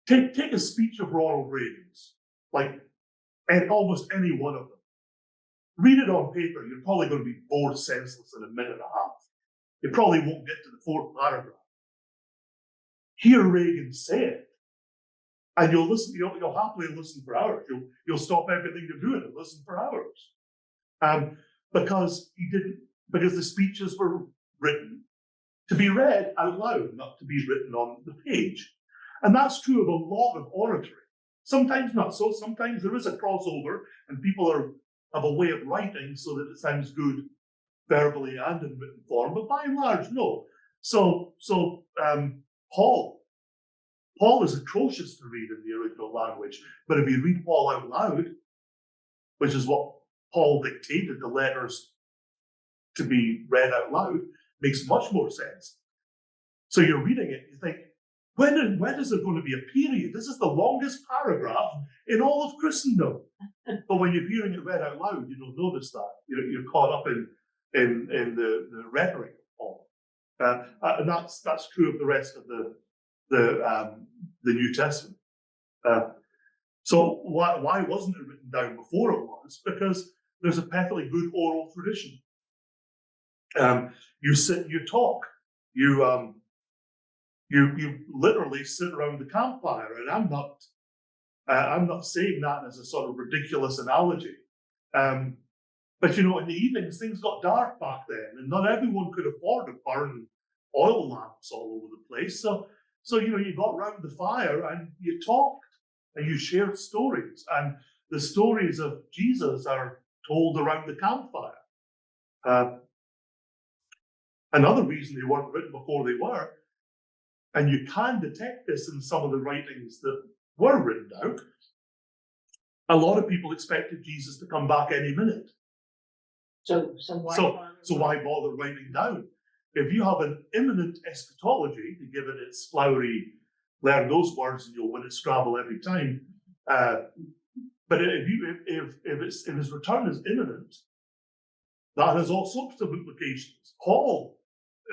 take a speech of Ronald Reagan's, like, and almost any one of them. Read it on paper, you're probably going to be bored senseless in a minute and a half. You probably won't get to the fourth paragraph. Hear Reagan say it, and you'll listen. You'll happily listen for hours. You'll stop everything you're doing and listen for hours, because because the speeches were written to be read out loud, not to be written on the page. And that's true of a lot of oratory. Sometimes not so. Sometimes there is a crossover, and people have a way of writing so that it sounds good verbally and in written form. But by and large, no. So Paul is atrocious to read in the original language. But if you read Paul out loud, which is what Paul dictated the letters to be read out loud, makes much more sense. So you're reading it, you think, when is there going to be a period? This is the longest paragraph in all of Christendom. But when you're hearing it read out loud, you don't notice that. You're caught up in the rhetoric of Paul. And that's true of the rest of the New Testament. So why wasn't it written down before it was? Because there's a perfectly good oral tradition. You sit, you talk, you literally sit around the campfire, and I'm not saying that as a sort of ridiculous analogy. But in the evenings things got dark back then, and not everyone could afford to burn oil lamps all over the place. So you got round the fire and you talked and you shared stories, and the stories of Jesus are told around the campfire. Another reason they weren't written before they were, and you can detect this in some of the writings that were written down, a lot of people expected Jesus to come back any minute. So why bother writing down? If you have an imminent eschatology, to give it its flowery, learn those words and you'll win at Scrabble every time. But if his return is imminent, that has all sorts of implications. Paul,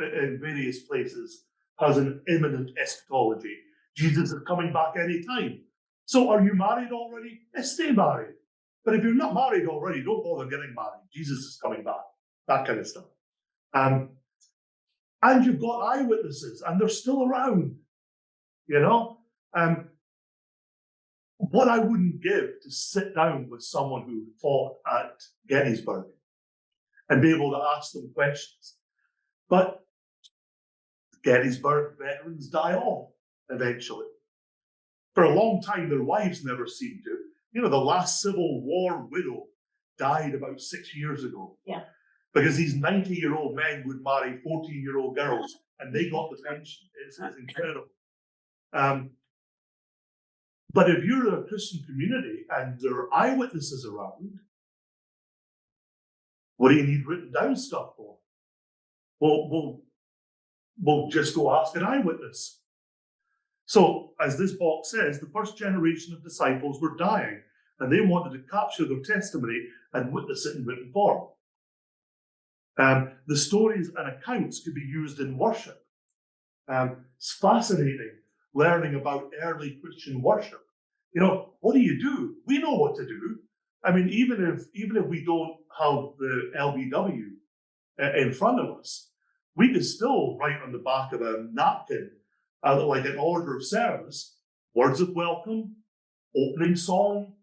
in various places, has an imminent eschatology. Jesus is coming back any time. So are you married already? Stay married. But if you're not married already, don't bother getting married. Jesus is coming back. That kind of stuff. And you've got eyewitnesses, and they're still around. What I wouldn't give to sit down with someone who fought at Gettysburg and be able to ask them questions. But Gettysburg veterans die off eventually. For a long time, their wives never seemed to. The last Civil War widow died about 6 years ago. Yeah. Because these 90-year-old men would marry 14-year-old girls, and they got the pension. It's incredible. But if you're a Christian community and there are eyewitnesses around, what do you need written down stuff for? We'll just go ask an eyewitness. So, as this box says, the first generation of disciples were dying, and they wanted to capture their testimony and witness it in written form. The stories and accounts could be used in worship. It's fascinating learning about early Christian worship. What do you do? We know what to do. I mean, even if we don't have the LBW in front of us, we can still write on the back of a napkin, like an order of service, words of welcome, opening song,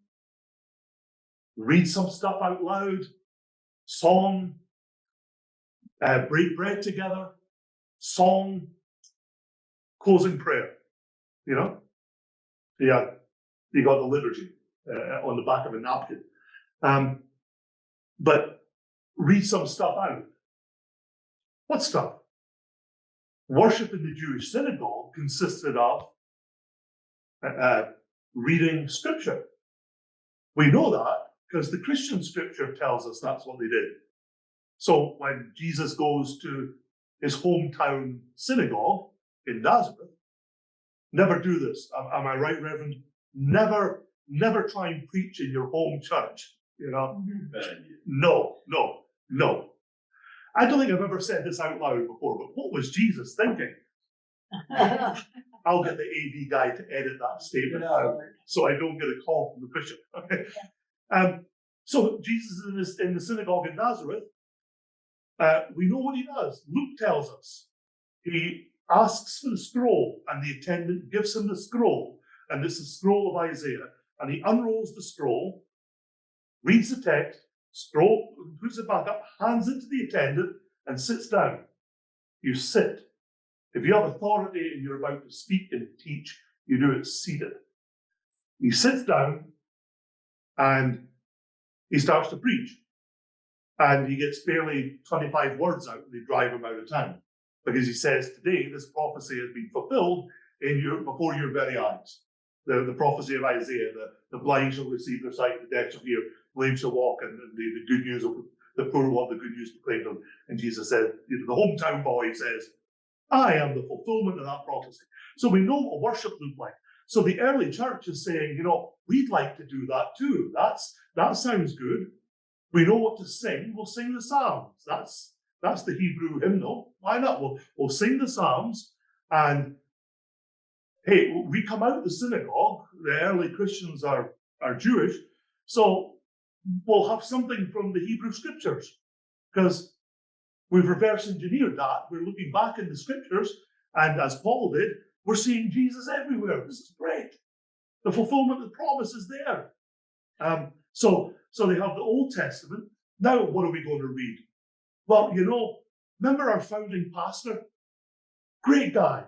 read some stuff out loud, song, break bread together, song, closing prayer. Yeah, you got the liturgy on the back of a napkin. But read some stuff out. What stuff? Worship in the Jewish synagogue consisted of reading scripture. We know that because the Christian scripture tells us that's what they did. So when Jesus goes to his hometown synagogue in Nazareth, never do this. Am I right, Reverend? Never try and preach in your home church. No. I don't think I've ever said this out loud before, but what was Jesus thinking? I'll get the AV guy to edit that statement out so I don't get a call from the bishop. Okay. So Jesus is in the synagogue in Nazareth. We know what he does. Luke tells us. He asks for the scroll, and the attendant gives him the scroll, and it's the scroll of Isaiah. And he unrolls the scroll, reads the text, scroll, puts it back up, hands it to the attendant, and sits down. You sit. If you have authority and you're about to speak and teach, you do it seated. He sits down and he starts to preach. And he gets barely 25 words out and they drive him out of town. Because he says, today this prophecy has been fulfilled before your very eyes. The prophecy of Isaiah, the blind shall receive their sight, the deaf shall hear, the lame shall walk, and the good news of the poor will have the good news proclaimed them. And Jesus said, the hometown boy says, I am the fulfillment of that prophecy. So we know what worship looked like. So the early church is saying, we'd like to do that too. That sounds good. We know what to sing. We'll sing the Psalms. That's the Hebrew hymnal. Why not? We'll sing the Psalms. And hey, we come out of the synagogue. The early Christians are Jewish. So we'll have something from the Hebrew scriptures because we've reverse engineered that. We're looking back in the scriptures. And as Paul did, we're seeing Jesus everywhere. This is great. The fulfillment of the promise is there. So they have the Old Testament. Now, what are we going to read? Well, remember our founding pastor? Great guy.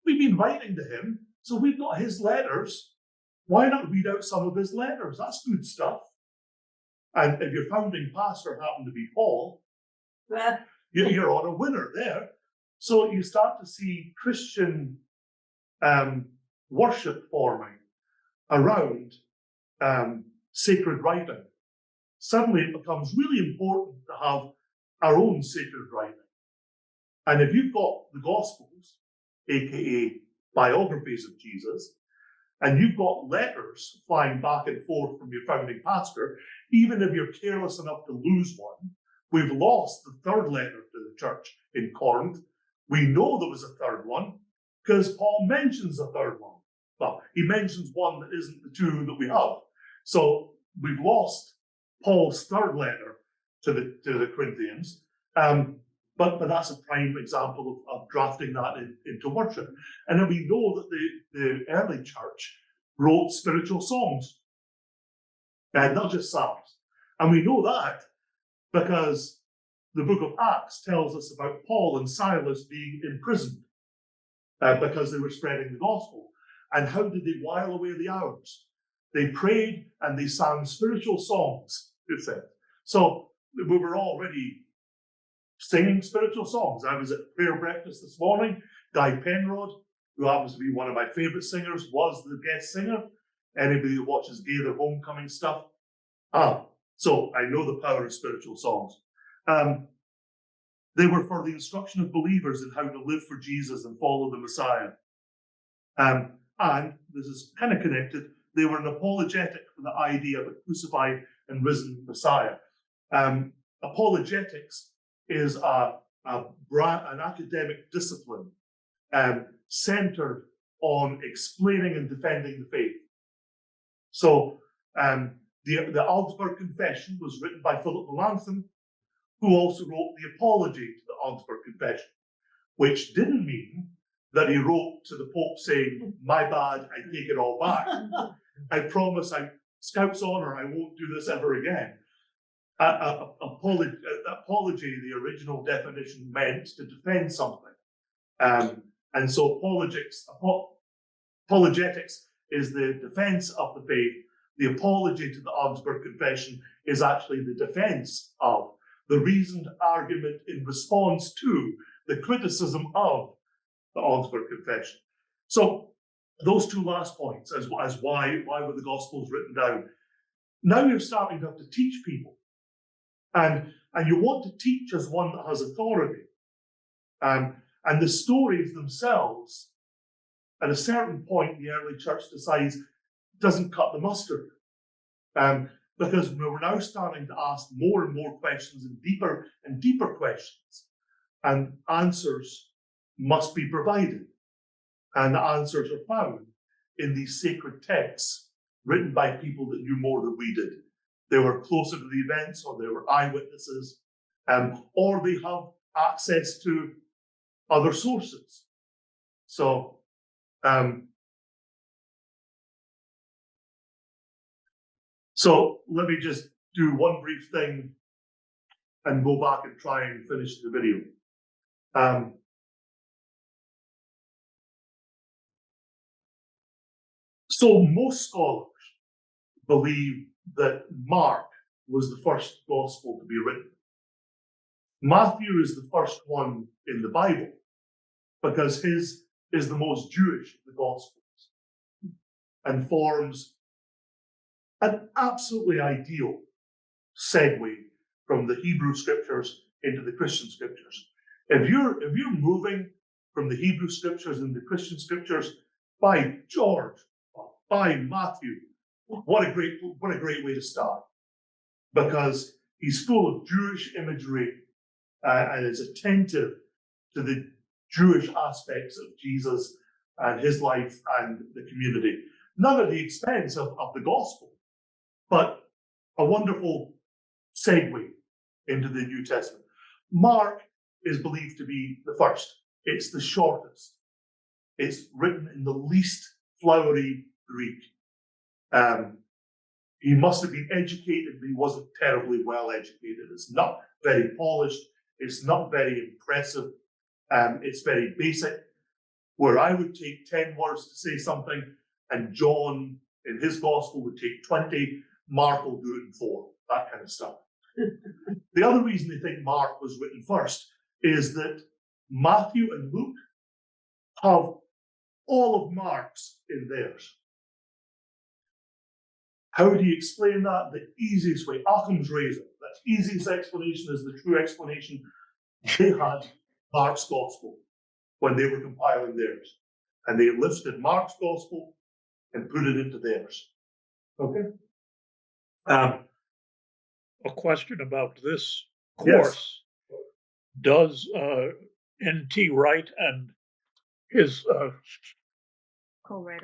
We've been writing to him, so we've got his letters. Why not read out some of his letters? That's good stuff. And if your founding pastor happened to be Paul, you're on a winner there. So you start to see Christian worship forming around sacred writing. Suddenly it becomes really important to have our own sacred writing. And if you've got the Gospels, aka biographies of Jesus, and you've got letters flying back and forth from your founding pastor, even if you're careless enough to lose one, we've lost the third letter to the church in Corinth. We know there was a third one because Paul mentions a third one. Well, he mentions one that isn't the two that we have. So we've lost Paul's third letter to the Corinthians. But that's a prime example of drafting that into worship. And then we know that the early church wrote spiritual songs, not just psalms. And we know that because the book of Acts tells us about Paul and Silas being imprisoned because they were spreading the gospel. And how did they while away the hours? They prayed and they sang spiritual songs, it said. So we were already singing spiritual songs. I was at prayer breakfast this morning. Guy Penrod, who happens to be one of my favorite singers, was the guest singer. Anybody who watches Gaither Homecoming stuff. So I know the power of spiritual songs. They were for the instruction of believers in how to live for Jesus and follow the Messiah. And this is kind of connected. They were an apologetic for the idea of a crucified and risen Messiah. Apologetics is an academic discipline centered on explaining and defending the faith. So the Augsburg Confession was written by Philip Melanchthon, who also wrote the Apology to the Augsburg Confession, which didn't mean that he wrote to the Pope saying, my bad, I take it all back. I promise, Scout's honor, I won't do this ever again. Apology, the original definition, meant to defend something. And so apologetics is the defense of the faith. The apology to the Augsburg Confession is actually the defense of the reasoned argument in response to the criticism of the Augsburg Confession. So those two last points as why were the Gospels written down. Now you're starting to have to teach people. And you want to teach as one that has authority. And the stories themselves, at a certain point, the early church decides doesn't cut the mustard. Because we're now starting to ask more and more questions and deeper questions. And answers must be provided. And the answers are found in these sacred texts written by people that knew more than we did. they were closer to the events, or they were eyewitnesses, or they have access to other sources. So, so let me just do one brief thing and go back and try and finish the video. So most scholars believe that Mark was the first gospel to be written. Matthew is the first one in the Bible because his is the most Jewish of the Gospels and forms an absolutely ideal segue from the Hebrew scriptures into the Christian scriptures. If you're moving from the Hebrew scriptures into the Christian scriptures, by George, by Matthew, what a great way to start, because he's full of Jewish imagery and is attentive to the Jewish aspects of Jesus and his life and the community. Not at the expense of the gospel, but a wonderful segue into the New Testament. Mark is believed to be the first. It's the shortest. It's written in the least flowery Greek. He must have been educated, but he wasn't terribly well educated. It's not very polished. It's not very impressive. It's very basic. Where I would take 10 words to say something, and John in his gospel would take 20, Mark will do it in 4, that kind of stuff. The other reason they think Mark was written first is that Matthew and Luke have all of Mark's in theirs. How do you explain that? The easiest way, Occam's razor, the easiest explanation is the true explanation. They had Mark's gospel when they were compiling theirs. And they lifted Mark's gospel and put it into theirs. Okay? A question about this course. Yes. Does N.T. Wright and his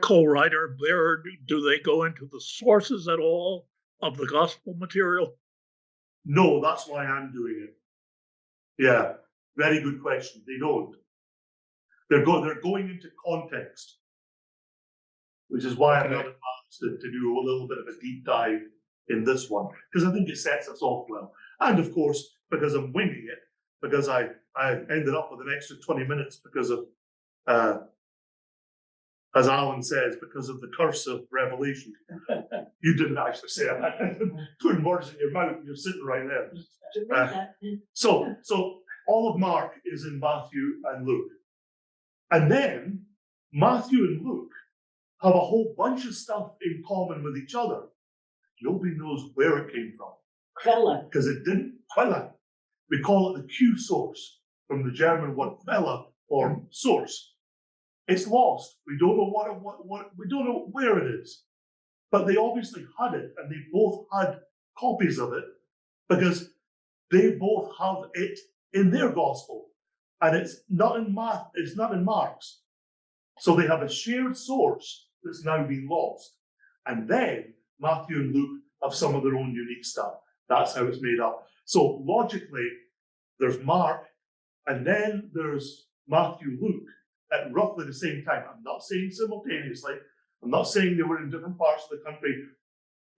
co-writer there, do they go into the sources at all of the gospel material? No, that's why I'm doing it. Yeah, very good question. They don't. They're going into context, which is why I'm not advanced to do a little bit of a deep dive in this one, because I think it sets us off well. And of course, because I'm winging it, because I ended up with an extra 20 minutes because of, as Alan says, because of the curse of Revelation. You didn't actually say it. Putting words in your mouth, you're sitting right there. So all of Mark is in Matthew and Luke. And then Matthew and Luke have a whole bunch of stuff in common with each other. Nobody knows where it came from. Quelle. Because it didn't. Quelle. We call it the Q source, from the German word Quelle, or source. It's lost. We don't know we don't know where it is. But they obviously had it, and they both had copies of it, because they both have it in their gospel. And it's not in Mark's. So they have a shared source that's now been lost. And then Matthew and Luke have some of their own unique stuff. That's how it's made up. So logically, there's Mark, and then there's Matthew, Luke at roughly the same time. I'm not saying simultaneously. I'm not saying they were in different parts of the country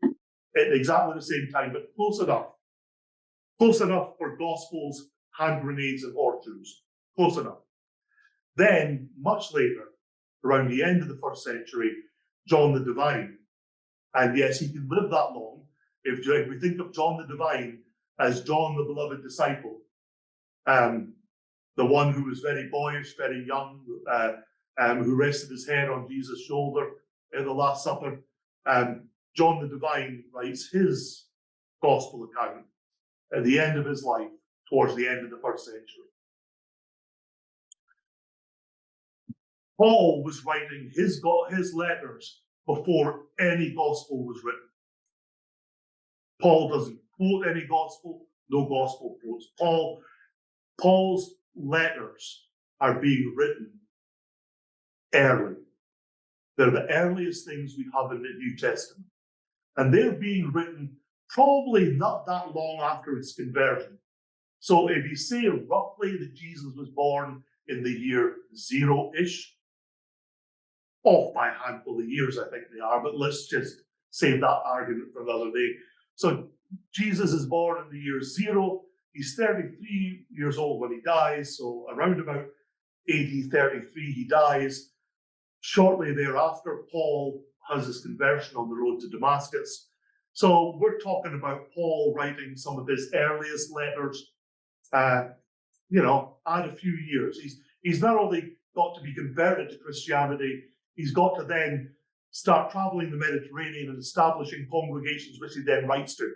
at exactly the same time, but close enough. Close enough for Gospels, hand grenades, and horseshoes. Close enough. Then, much later, around the end of the first century, John the Divine. And yes, he can live that long. If we think of John the Divine as John the beloved disciple, the one who was very boyish, very young, who rested his head on Jesus' shoulder at the Last Supper, John the Divine writes his gospel account at the end of his life, towards the end of the first century. Paul was writing his letters before any gospel was written. Paul doesn't quote any gospel, no gospel quotes Paul. Paul's letters are being written early. They're the earliest things we have in the New Testament. And they're being written probably not that long after his conversion. So if you say roughly that Jesus was born in the year 0-ish, off by a handful of years, I think they are, but let's just save that argument for another day. So Jesus is born in the year 0. He's 33 years old when he dies. So around about AD 33, he dies. Shortly thereafter, Paul has his conversion on the road to Damascus. So we're talking about Paul writing some of his earliest letters. Add a few years. He's not only got to be converted to Christianity, he's got to then start traveling the Mediterranean and establishing congregations, which he then writes to.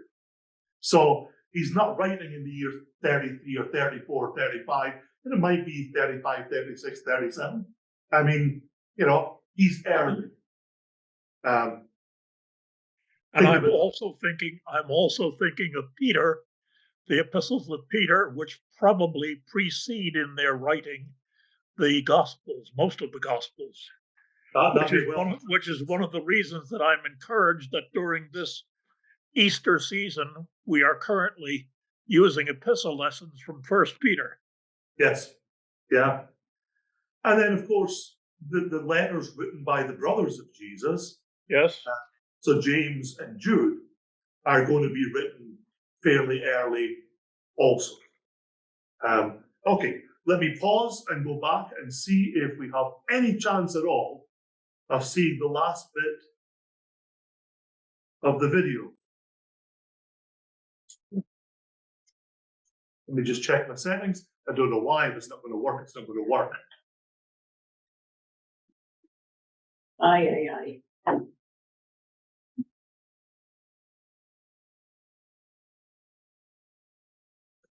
So he's not writing in the year 33 or 34 or 35. And it might be 35, 36, 37. I mean, he's early. And I'm also thinking of Peter, the epistles of Peter, which probably precede in their writing the Gospels, most of the Gospels, which is one of the reasons that I'm encouraged that during this Easter season, we are currently using epistle lessons from 1 Peter. Yes, yeah. And then, of course, the letters written by the brothers of Jesus. Yes. So James and Jude are going to be written fairly early also. Okay, let me pause and go back and see if we have any chance at all of seeing the last bit of the video. Let me just check my settings. I don't know why. If it's not going to work, it's not going to work. Aye.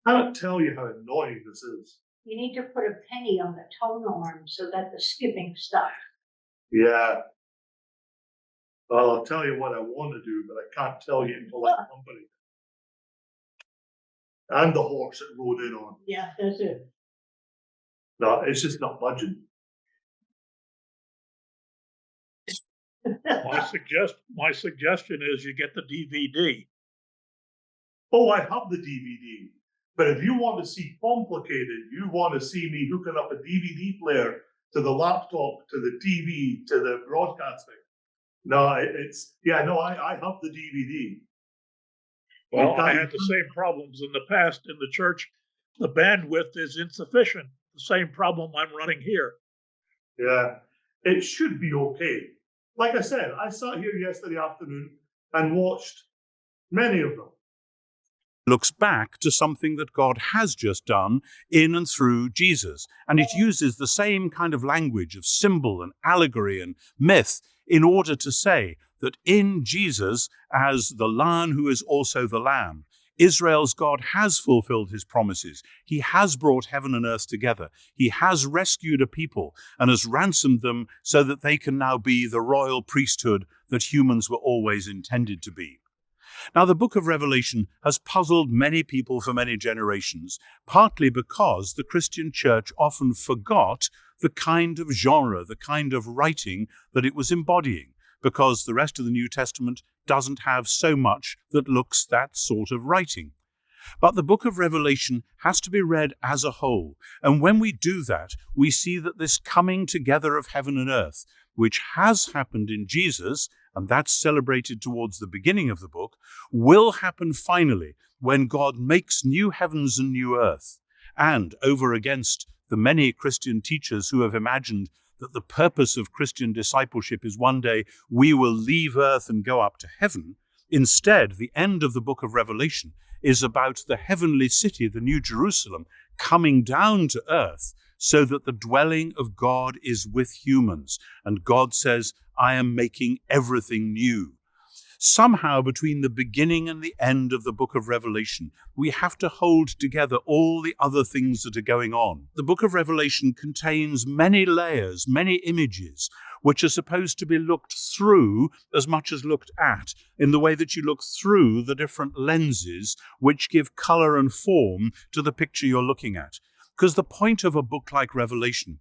I can't tell you how annoying this is. You need to put a penny on the tone arm so that the skipping stops. Yeah. Well, I'll tell you what I want to do, but I can't tell you until I accompany it. And the horse it rode in on. Yeah, that's it. No, it's just not budging. My suggestion is you get the DVD. Oh, I have the DVD. But if you want to see complicated, you want to see me hooking up a DVD player to the laptop, to the TV, to the broadcasting. No, I have the DVD. Well, I had the same problems in the past in the church. The bandwidth is insufficient. The same problem I'm running here. Yeah, it should be okay. Like I said, I sat here yesterday afternoon and watched many of them. Looks back to something that God has just done in and through Jesus. And it uses the same kind of language of symbol and allegory and myth in order to say that in Jesus, as the Lion who is also the Lamb, Israel's God has fulfilled his promises. He has brought heaven and earth together. He has rescued a people and has ransomed them so that they can now be the royal priesthood that humans were always intended to be. Now, the book of Revelation has puzzled many people for many generations, partly because the Christian church often forgot the kind of genre, the kind of writing that it was embodying, because the rest of the New Testament doesn't have so much that looks that sort of writing. But the book of Revelation has to be read as a whole, and when we do that, we see that this coming together of heaven and earth, which has happened in Jesus, and that's celebrated towards the beginning of the book, will happen finally when God makes new heavens and new earth. And over against the many Christian teachers who have imagined that the purpose of Christian discipleship is one day we will leave earth and go up to heaven, instead, the end of the book of Revelation is about the heavenly city, the New Jerusalem, coming down to earth so that the dwelling of God is with humans. And God says, I am making everything new. Somehow between the beginning and the end of the book of Revelation, we have to hold together all the other things that are going on. The book of Revelation contains many layers, many images, which are supposed to be looked through as much as looked at, in the way that you look through the different lenses which give color and form to the picture you're looking at. Because the point of a book like Revelation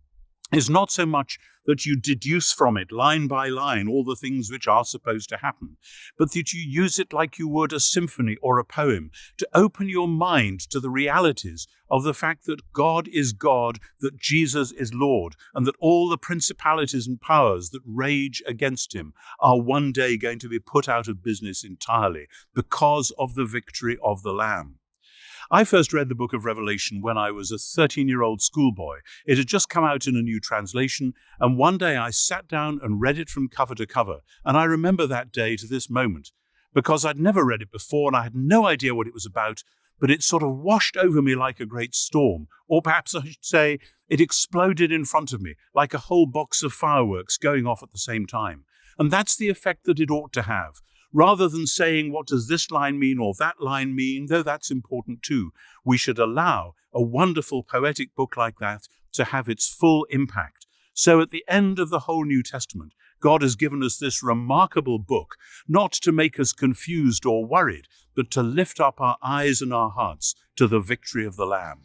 is not so much that you deduce from it line by line all the things which are supposed to happen, but that you use it like you would a symphony or a poem to open your mind to the realities of the fact that God is God, that Jesus is Lord, and that all the principalities and powers that rage against him are one day going to be put out of business entirely because of the victory of the Lamb. I first read the book of Revelation when I was a 13-year-old schoolboy. It had just come out in a new translation, and one day I sat down and read it from cover to cover. And I remember that day to this moment, because I'd never read it before and I had no idea what it was about, but it sort of washed over me like a great storm. Or perhaps I should say it exploded in front of me like a whole box of fireworks going off at the same time. And that's the effect that it ought to have. Rather than saying, what does this line mean or that line mean, though that's important too, we should allow a wonderful poetic book like that to have its full impact. So at the end of the whole New Testament, God has given us this remarkable book, not to make us confused or worried, but to lift up our eyes and our hearts to the victory of the Lamb.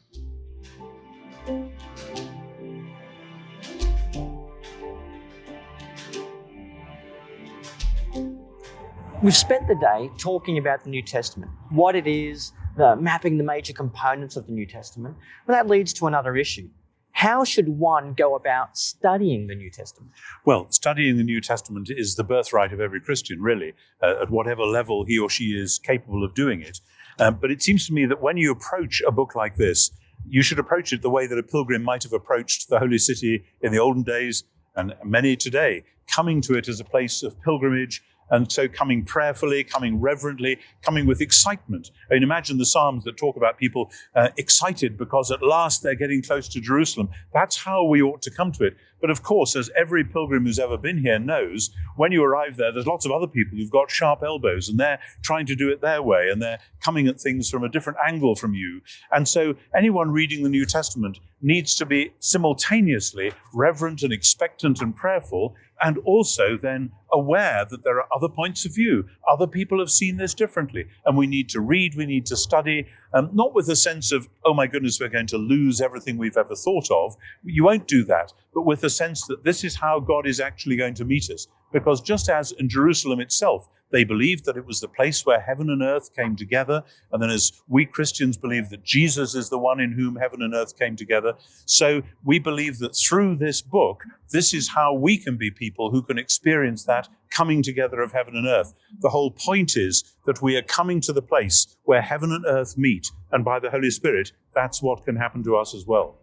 We've spent the day talking about the New Testament, what it is, mapping the major components of the New Testament, and that leads to another issue. How should one go about studying the New Testament? Well, studying the New Testament is the birthright of every Christian, really, at whatever level he or she is capable of doing it. But it seems to me that when you approach a book like this, you should approach it the way that a pilgrim might have approached the Holy City in the olden days, and many today, coming to it as a place of pilgrimage. And so coming prayerfully, coming reverently, coming with excitement. I mean, imagine the Psalms that talk about people excited because at last they're getting close to Jerusalem. That's how we ought to come to it. But of course, as every pilgrim who's ever been here knows, when you arrive there, there's lots of other people who've got sharp elbows and they're trying to do it their way and they're coming at things from a different angle from you. And so anyone reading the New Testament needs to be simultaneously reverent and expectant and prayerful, and also then aware that there are other points of view. Other people have seen this differently. And we need to read, we need to study, not with a sense of, oh my goodness, we're going to lose everything we've ever thought of. You won't do that, but with a sense that this is how God is actually going to meet us. Because just as in Jerusalem itself, they believed that it was the place where heaven and earth came together, and then as we Christians believe that Jesus is the one in whom heaven and earth came together, so we believe that through this book, this is how we can be people who can experience that coming together of heaven and earth. The whole point is that we are coming to the place where heaven and earth meet, and by the Holy Spirit, that's what can happen to us as well.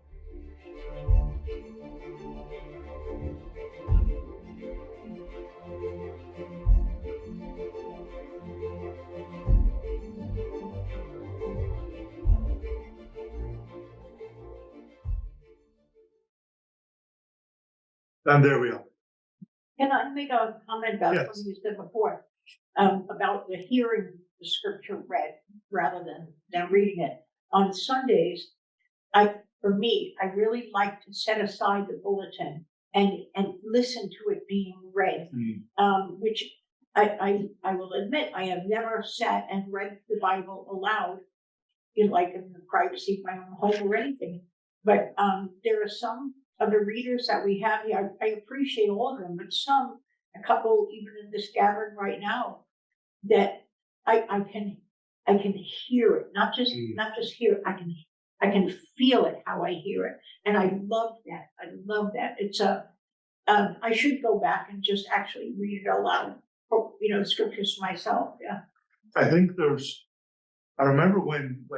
And there we are. Can I make a comment about Yes. something you said before, about the hearing the scripture read rather than reading it? On Sundays, for me, I really like to set aside the bulletin and listen to it being read, which I will admit, I have never sat and read the Bible aloud, like in the privacy of my own home or anything. But there are some of the readers that we have here, I appreciate all of them, but a couple even in this gathering right now, that I can hear it, not just hear it, I can feel it how I hear it, and I love that. It's I should go back and just actually read it aloud, scriptures myself. Yeah. I think I remember when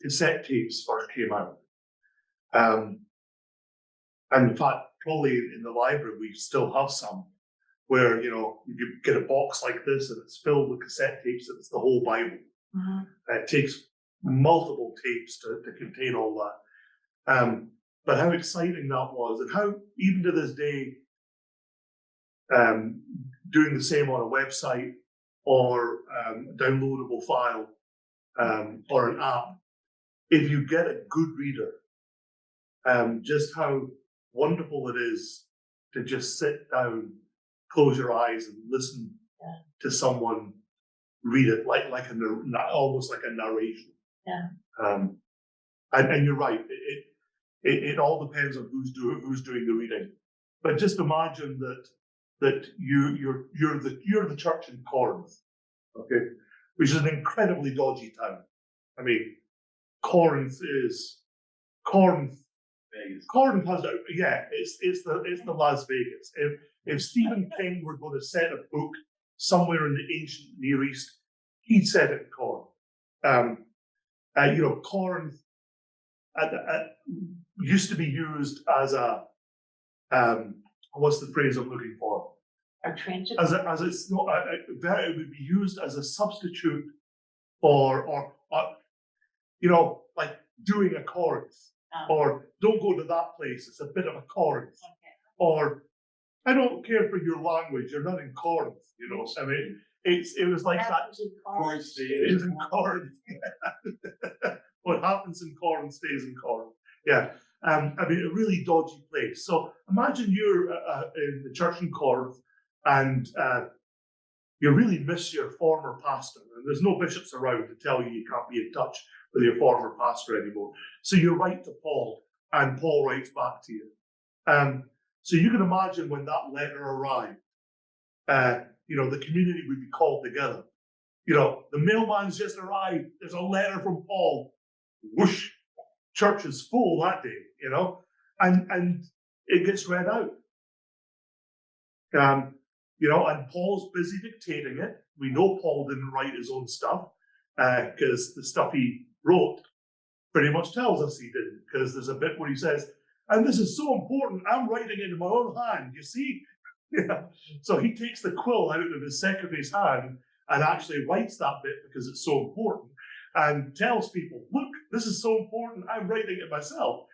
cassette tapes first came out. And in fact, probably in the library, we still have some where, you get a box like this and it's filled with cassette tapes and it's the whole Bible. Mm-hmm. It takes multiple tapes to contain all that. But how exciting that was, and how even to this day, doing the same on a website or a downloadable file or an app, if you get a good reader, just how wonderful it is to just sit down, close your eyes, and listen to someone read it like almost like a narration. Yeah. And you're right. it all depends on who's doing the reading. But just imagine that you're the church in Corinth, okay, which is an incredibly dodgy town. I mean, Corinth has it's the Las Vegas. If Stephen King were going to set a book somewhere in the ancient Near East, he'd set it in Corinth. Corinth used to be used as a what's the phrase I'm looking for? A transit. It would be used as a substitute for like doing a Corinth, or don't go to that place. It's a bit of a Corinth, or I don't care for your language. You're not in Corinth, I mean, it was like that. It was in Corinth. What happens in Corinth stays in Corinth. Yeah. I mean, a really dodgy place. So imagine you're in the church in Corinth, and you really miss your former pastor, and there's no bishops around to tell you can't be in touch with your former pastor anymore. So you write to Paul, and Paul writes back to you. So you can imagine when that letter arrived, the community would be called together. The mailman's just arrived. There's a letter from Paul. Whoosh, church is full that day, and it gets read out. And Paul's busy dictating it. We know Paul didn't write his own stuff because the stuff he wrote pretty much tells us he didn't, because there's a bit where he says, and this is so important, I'm writing it in my own hand, you see? Yeah. So he takes the quill out of his secretary's hand and actually writes that bit because it's so important, and tells people, look, this is so important, I'm writing it myself.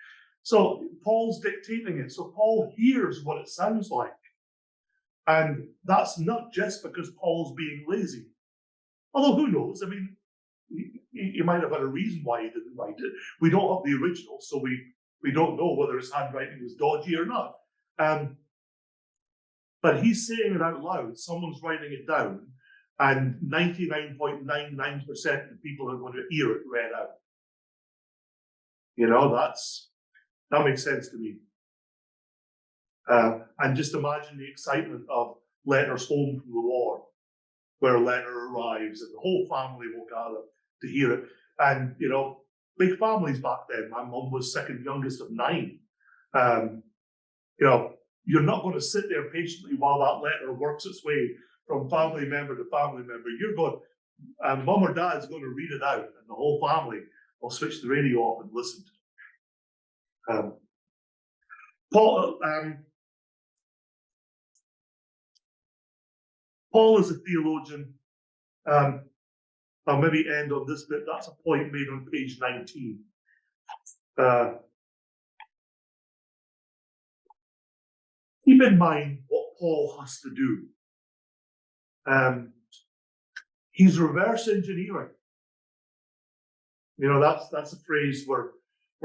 So Paul's dictating it. So Paul hears what it sounds like. And that's not just because Paul's being lazy. Although who knows? I mean, he might have had a reason why he didn't write it. We don't have the original, so we don't know whether his handwriting was dodgy or not. But he's saying it out loud. Someone's writing it down, and 99.99% of the people are going to hear it read out. That makes sense to me. And just imagine the excitement of letters home from the war, where a letter arrives and the whole family will gather to hear it. And, big families back then. My mum was second youngest of 9. You're not going to sit there patiently while that letter works its way from family member to family member. You're going, mum or dad's going to read it out, and the whole family will switch the radio off and listen to it. Paul is a theologian. I'll maybe end on this bit. That's a point made on page 19. Keep in mind what Paul has to do. He's reverse engineering. That's a phrase we're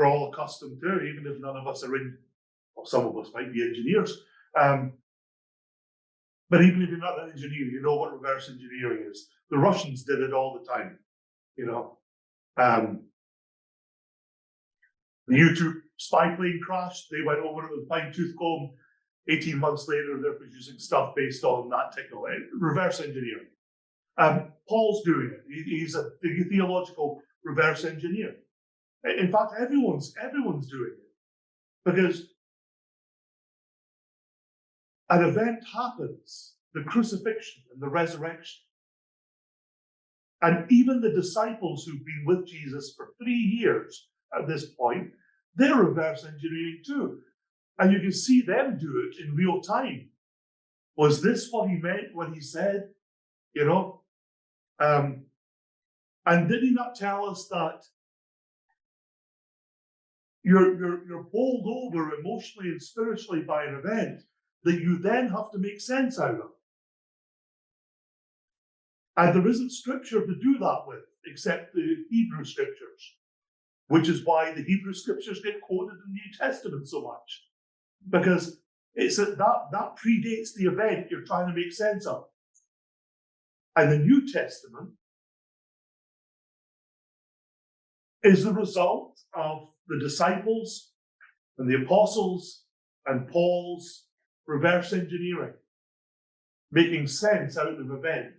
all accustomed to, even if none of us are some of us might be engineers. But even if you're not an engineer, you know what reverse engineering is. The Russians did it all the time, The U-2 spy plane crashed. They went over it with a fine-tooth comb. 18 months later, they're producing stuff based on that technology. Reverse engineering. Paul's doing it. He's a theological reverse engineer. In fact, everyone's doing it, because an event happens, the crucifixion and the resurrection. And even the disciples who've been with Jesus for 3 years at this point, they're reverse engineering too. And you can see them do it in real time. Was this what he meant when he said, and did he not tell us that you're bowled over emotionally and spiritually by an event that you then have to make sense out of? And there isn't scripture to do that with, except the Hebrew scriptures, which is why the Hebrew scriptures get quoted in the New Testament so much, because it's that predates the event you're trying to make sense of. And the New Testament is the result of the disciples And the apostles and Paul's reverse engineering, making sense out of an event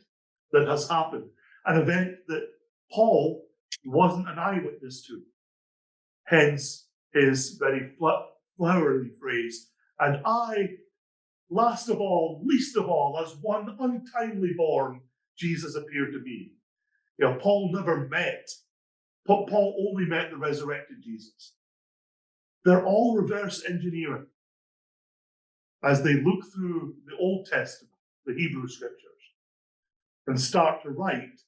that has happened, an event that Paul wasn't an eyewitness to. Hence his very flowery phrase, and I, last of all, least of all, as one untimely born, Jesus appeared to me. You know, Paul never met, Paul only met the resurrected Jesus. They're all reverse engineering as they look through the Old Testament, the Hebrew scriptures, and start to write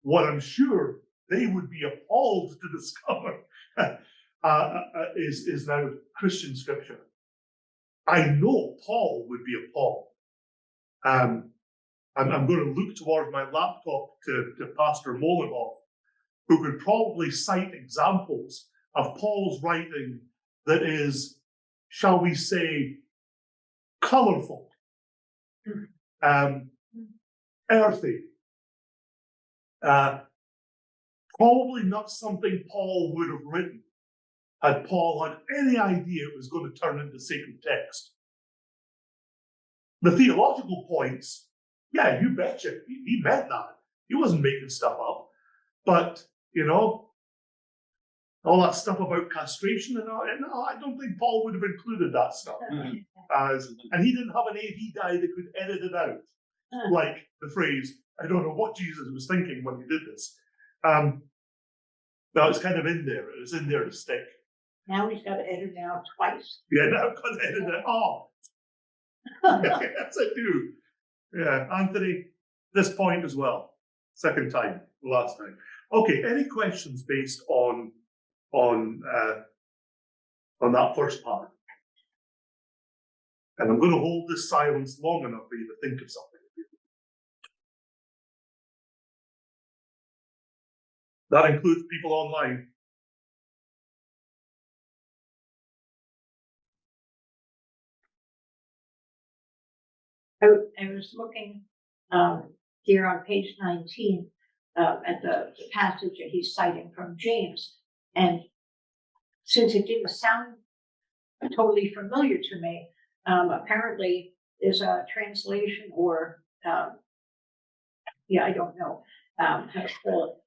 what I'm sure they would be appalled to discover is now Christian scripture. I know Paul would be appalled. I'm going to look towards my laptop to Pastor Molenhoff, who could probably cite examples of Paul's writing that is, shall we say, colorful, earthy, probably not something Paul would have written had Paul had any idea it was going to turn into sacred text. The theological points, yeah, you betcha, he meant that. He wasn't making stuff up. But, you know, all that stuff about castration and all, no, I don't think Paul would have included that stuff. And he didn't have an AV guy that could edit it out. Like the phrase, I don't know what Jesus was thinking when he did this. No, it's kind of in there. It was in there to stick. Now he's got to edit it out twice. Yeah, now I've got to edit it. Oh, yes, I do. Yeah, Anthony, this point as well. Second time, last time. Okay, any questions based on that first part? And I'm going to hold this silence long enough for you to think of something. That includes people online. I was looking here on page 19 at the passage that he's citing from James. And since it didn't sound totally familiar to me, apparently there's a translation or, I don't know, how to call it,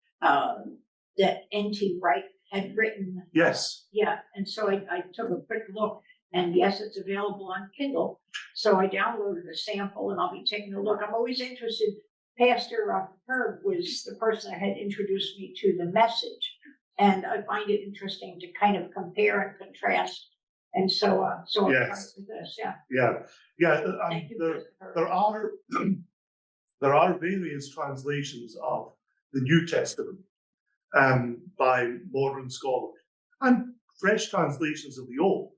that N.T. Wright had written. Yes. Yeah, and so I took a quick look, and yes, it's available on Kindle. So I downloaded a sample, and I'll be taking a look. I'm always interested. Pastor Herb was the person that had introduced me to the Message, and I find it interesting to kind of compare and contrast. And so I'm Yes. trying with this, Thank you, there are various translations of the New Testament by modern scholars and fresh translations of the Old.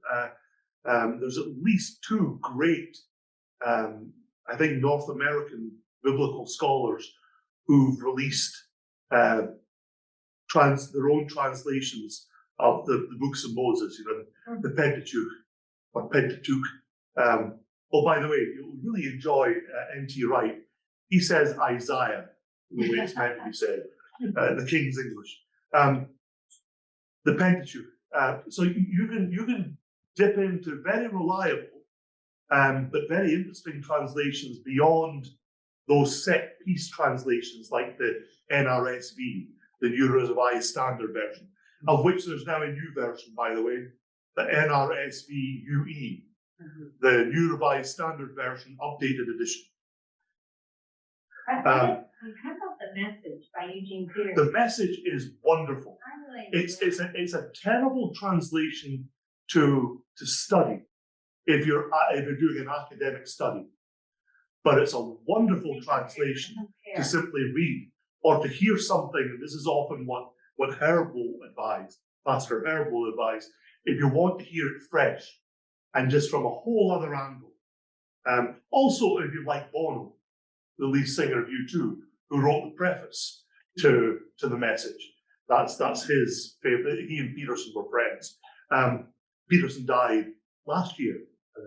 There's at least two great, I think, North American biblical scholars who've released their own translations of the books of Moses, the Pentateuch or Pentateuch. Oh, by the way, you'll really enjoy N.T. Wright. He says Isaiah, the way it's meant to be said, the King's English. The Pentateuch. So you can dip into very reliable but very interesting translations beyond those set piece translations like the NRSV, the New Revised Standard Version, of which there's now a new version, by the way, the NRSV UE, the New Revised Standard Version, updated edition. How about the Message by Eugene Peterson? The Message is wonderful. I really It's a terrible translation to study if you're doing an academic study, but it's a wonderful translation to simply read or to hear something. And this is often what Herb will advise, Pastor Herb will advise, if you want to hear it fresh and just from a whole other angle. Also, if you like Bono, the lead singer of U2, who wrote the preface to the Message. That's his favorite. He and Peterson were friends. Peterson died last year, I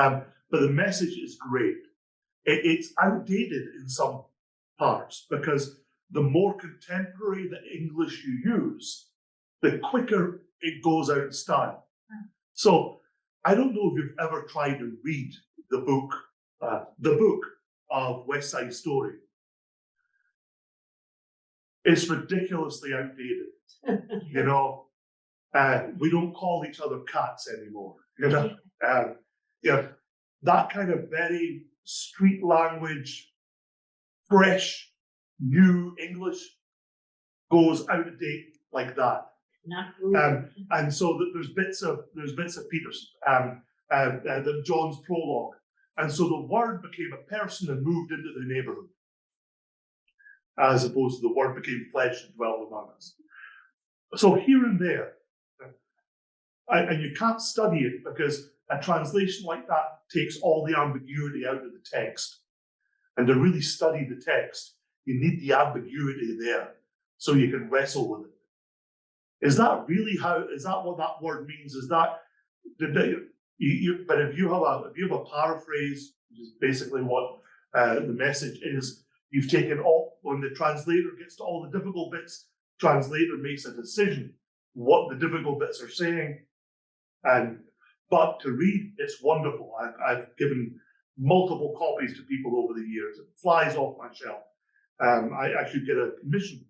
think. But the Message is great. It's outdated in some parts because the more contemporary the English you use, the quicker it goes out of style. So I don't know if you've ever tried to read the book of West Side Story. It's ridiculously outdated. You know, we don't call each other cats anymore. You know, that kind of very street language, fresh, new English goes out of date like that. Not really. And so there's bits of Peter's, the John's prologue, and so the word became a person and moved into the neighborhood, as opposed to the word became flesh and dwelled among us. So here and there, and you can't study it because a translation like that takes all the ambiguity out of the text. And to really study the text, you need the ambiguity there so you can wrestle with it. Is that really is that what that word means? Is that, but if you have a paraphrase, which is basically what the message is, you've taken all, when the translator gets to all the difficult bits, translator makes a decision what the difficult bits are saying. But to read, it's wonderful. I've given multiple copies to people over the years. It flies off my shelf. I should get a commission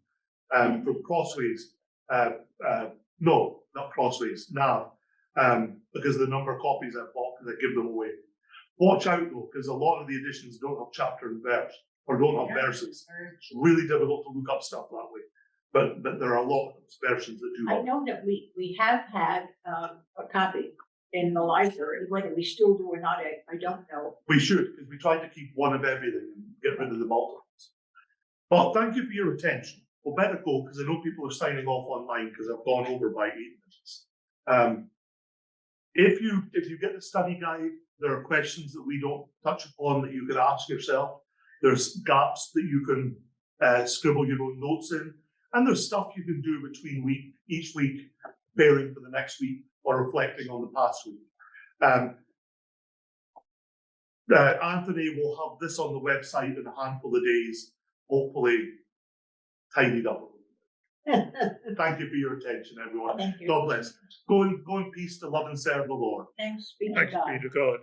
from Crossways. No, not Crossways, now, because of the number of copies I've bought, because I give them away. Watch out though, because a lot of the editions don't have chapter and verse, or don't have verses. It's really difficult to look up stuff that way. But there are a lot of versions that do. I know that we have had a copy in the library. Whether we still do or not, I don't know. We should, because we try to keep one of everything and get rid of the multiples. Well, thank you for your attention. We'll better go, because I know people are signing off online because I've gone over by 8 minutes. If you get the study guide, there are questions that we don't touch upon that you could ask yourself. There's gaps that you can scribble your own notes in. And there's stuff you can do between each week, preparing for the next week or reflecting on the past week. Anthony will have this on the website in a handful of days, hopefully tidied up a little bit. Thank you for your attention, everyone. Thank you. God bless. Go in peace to love and serve the Lord. Thanks be to Thanks God. be to God.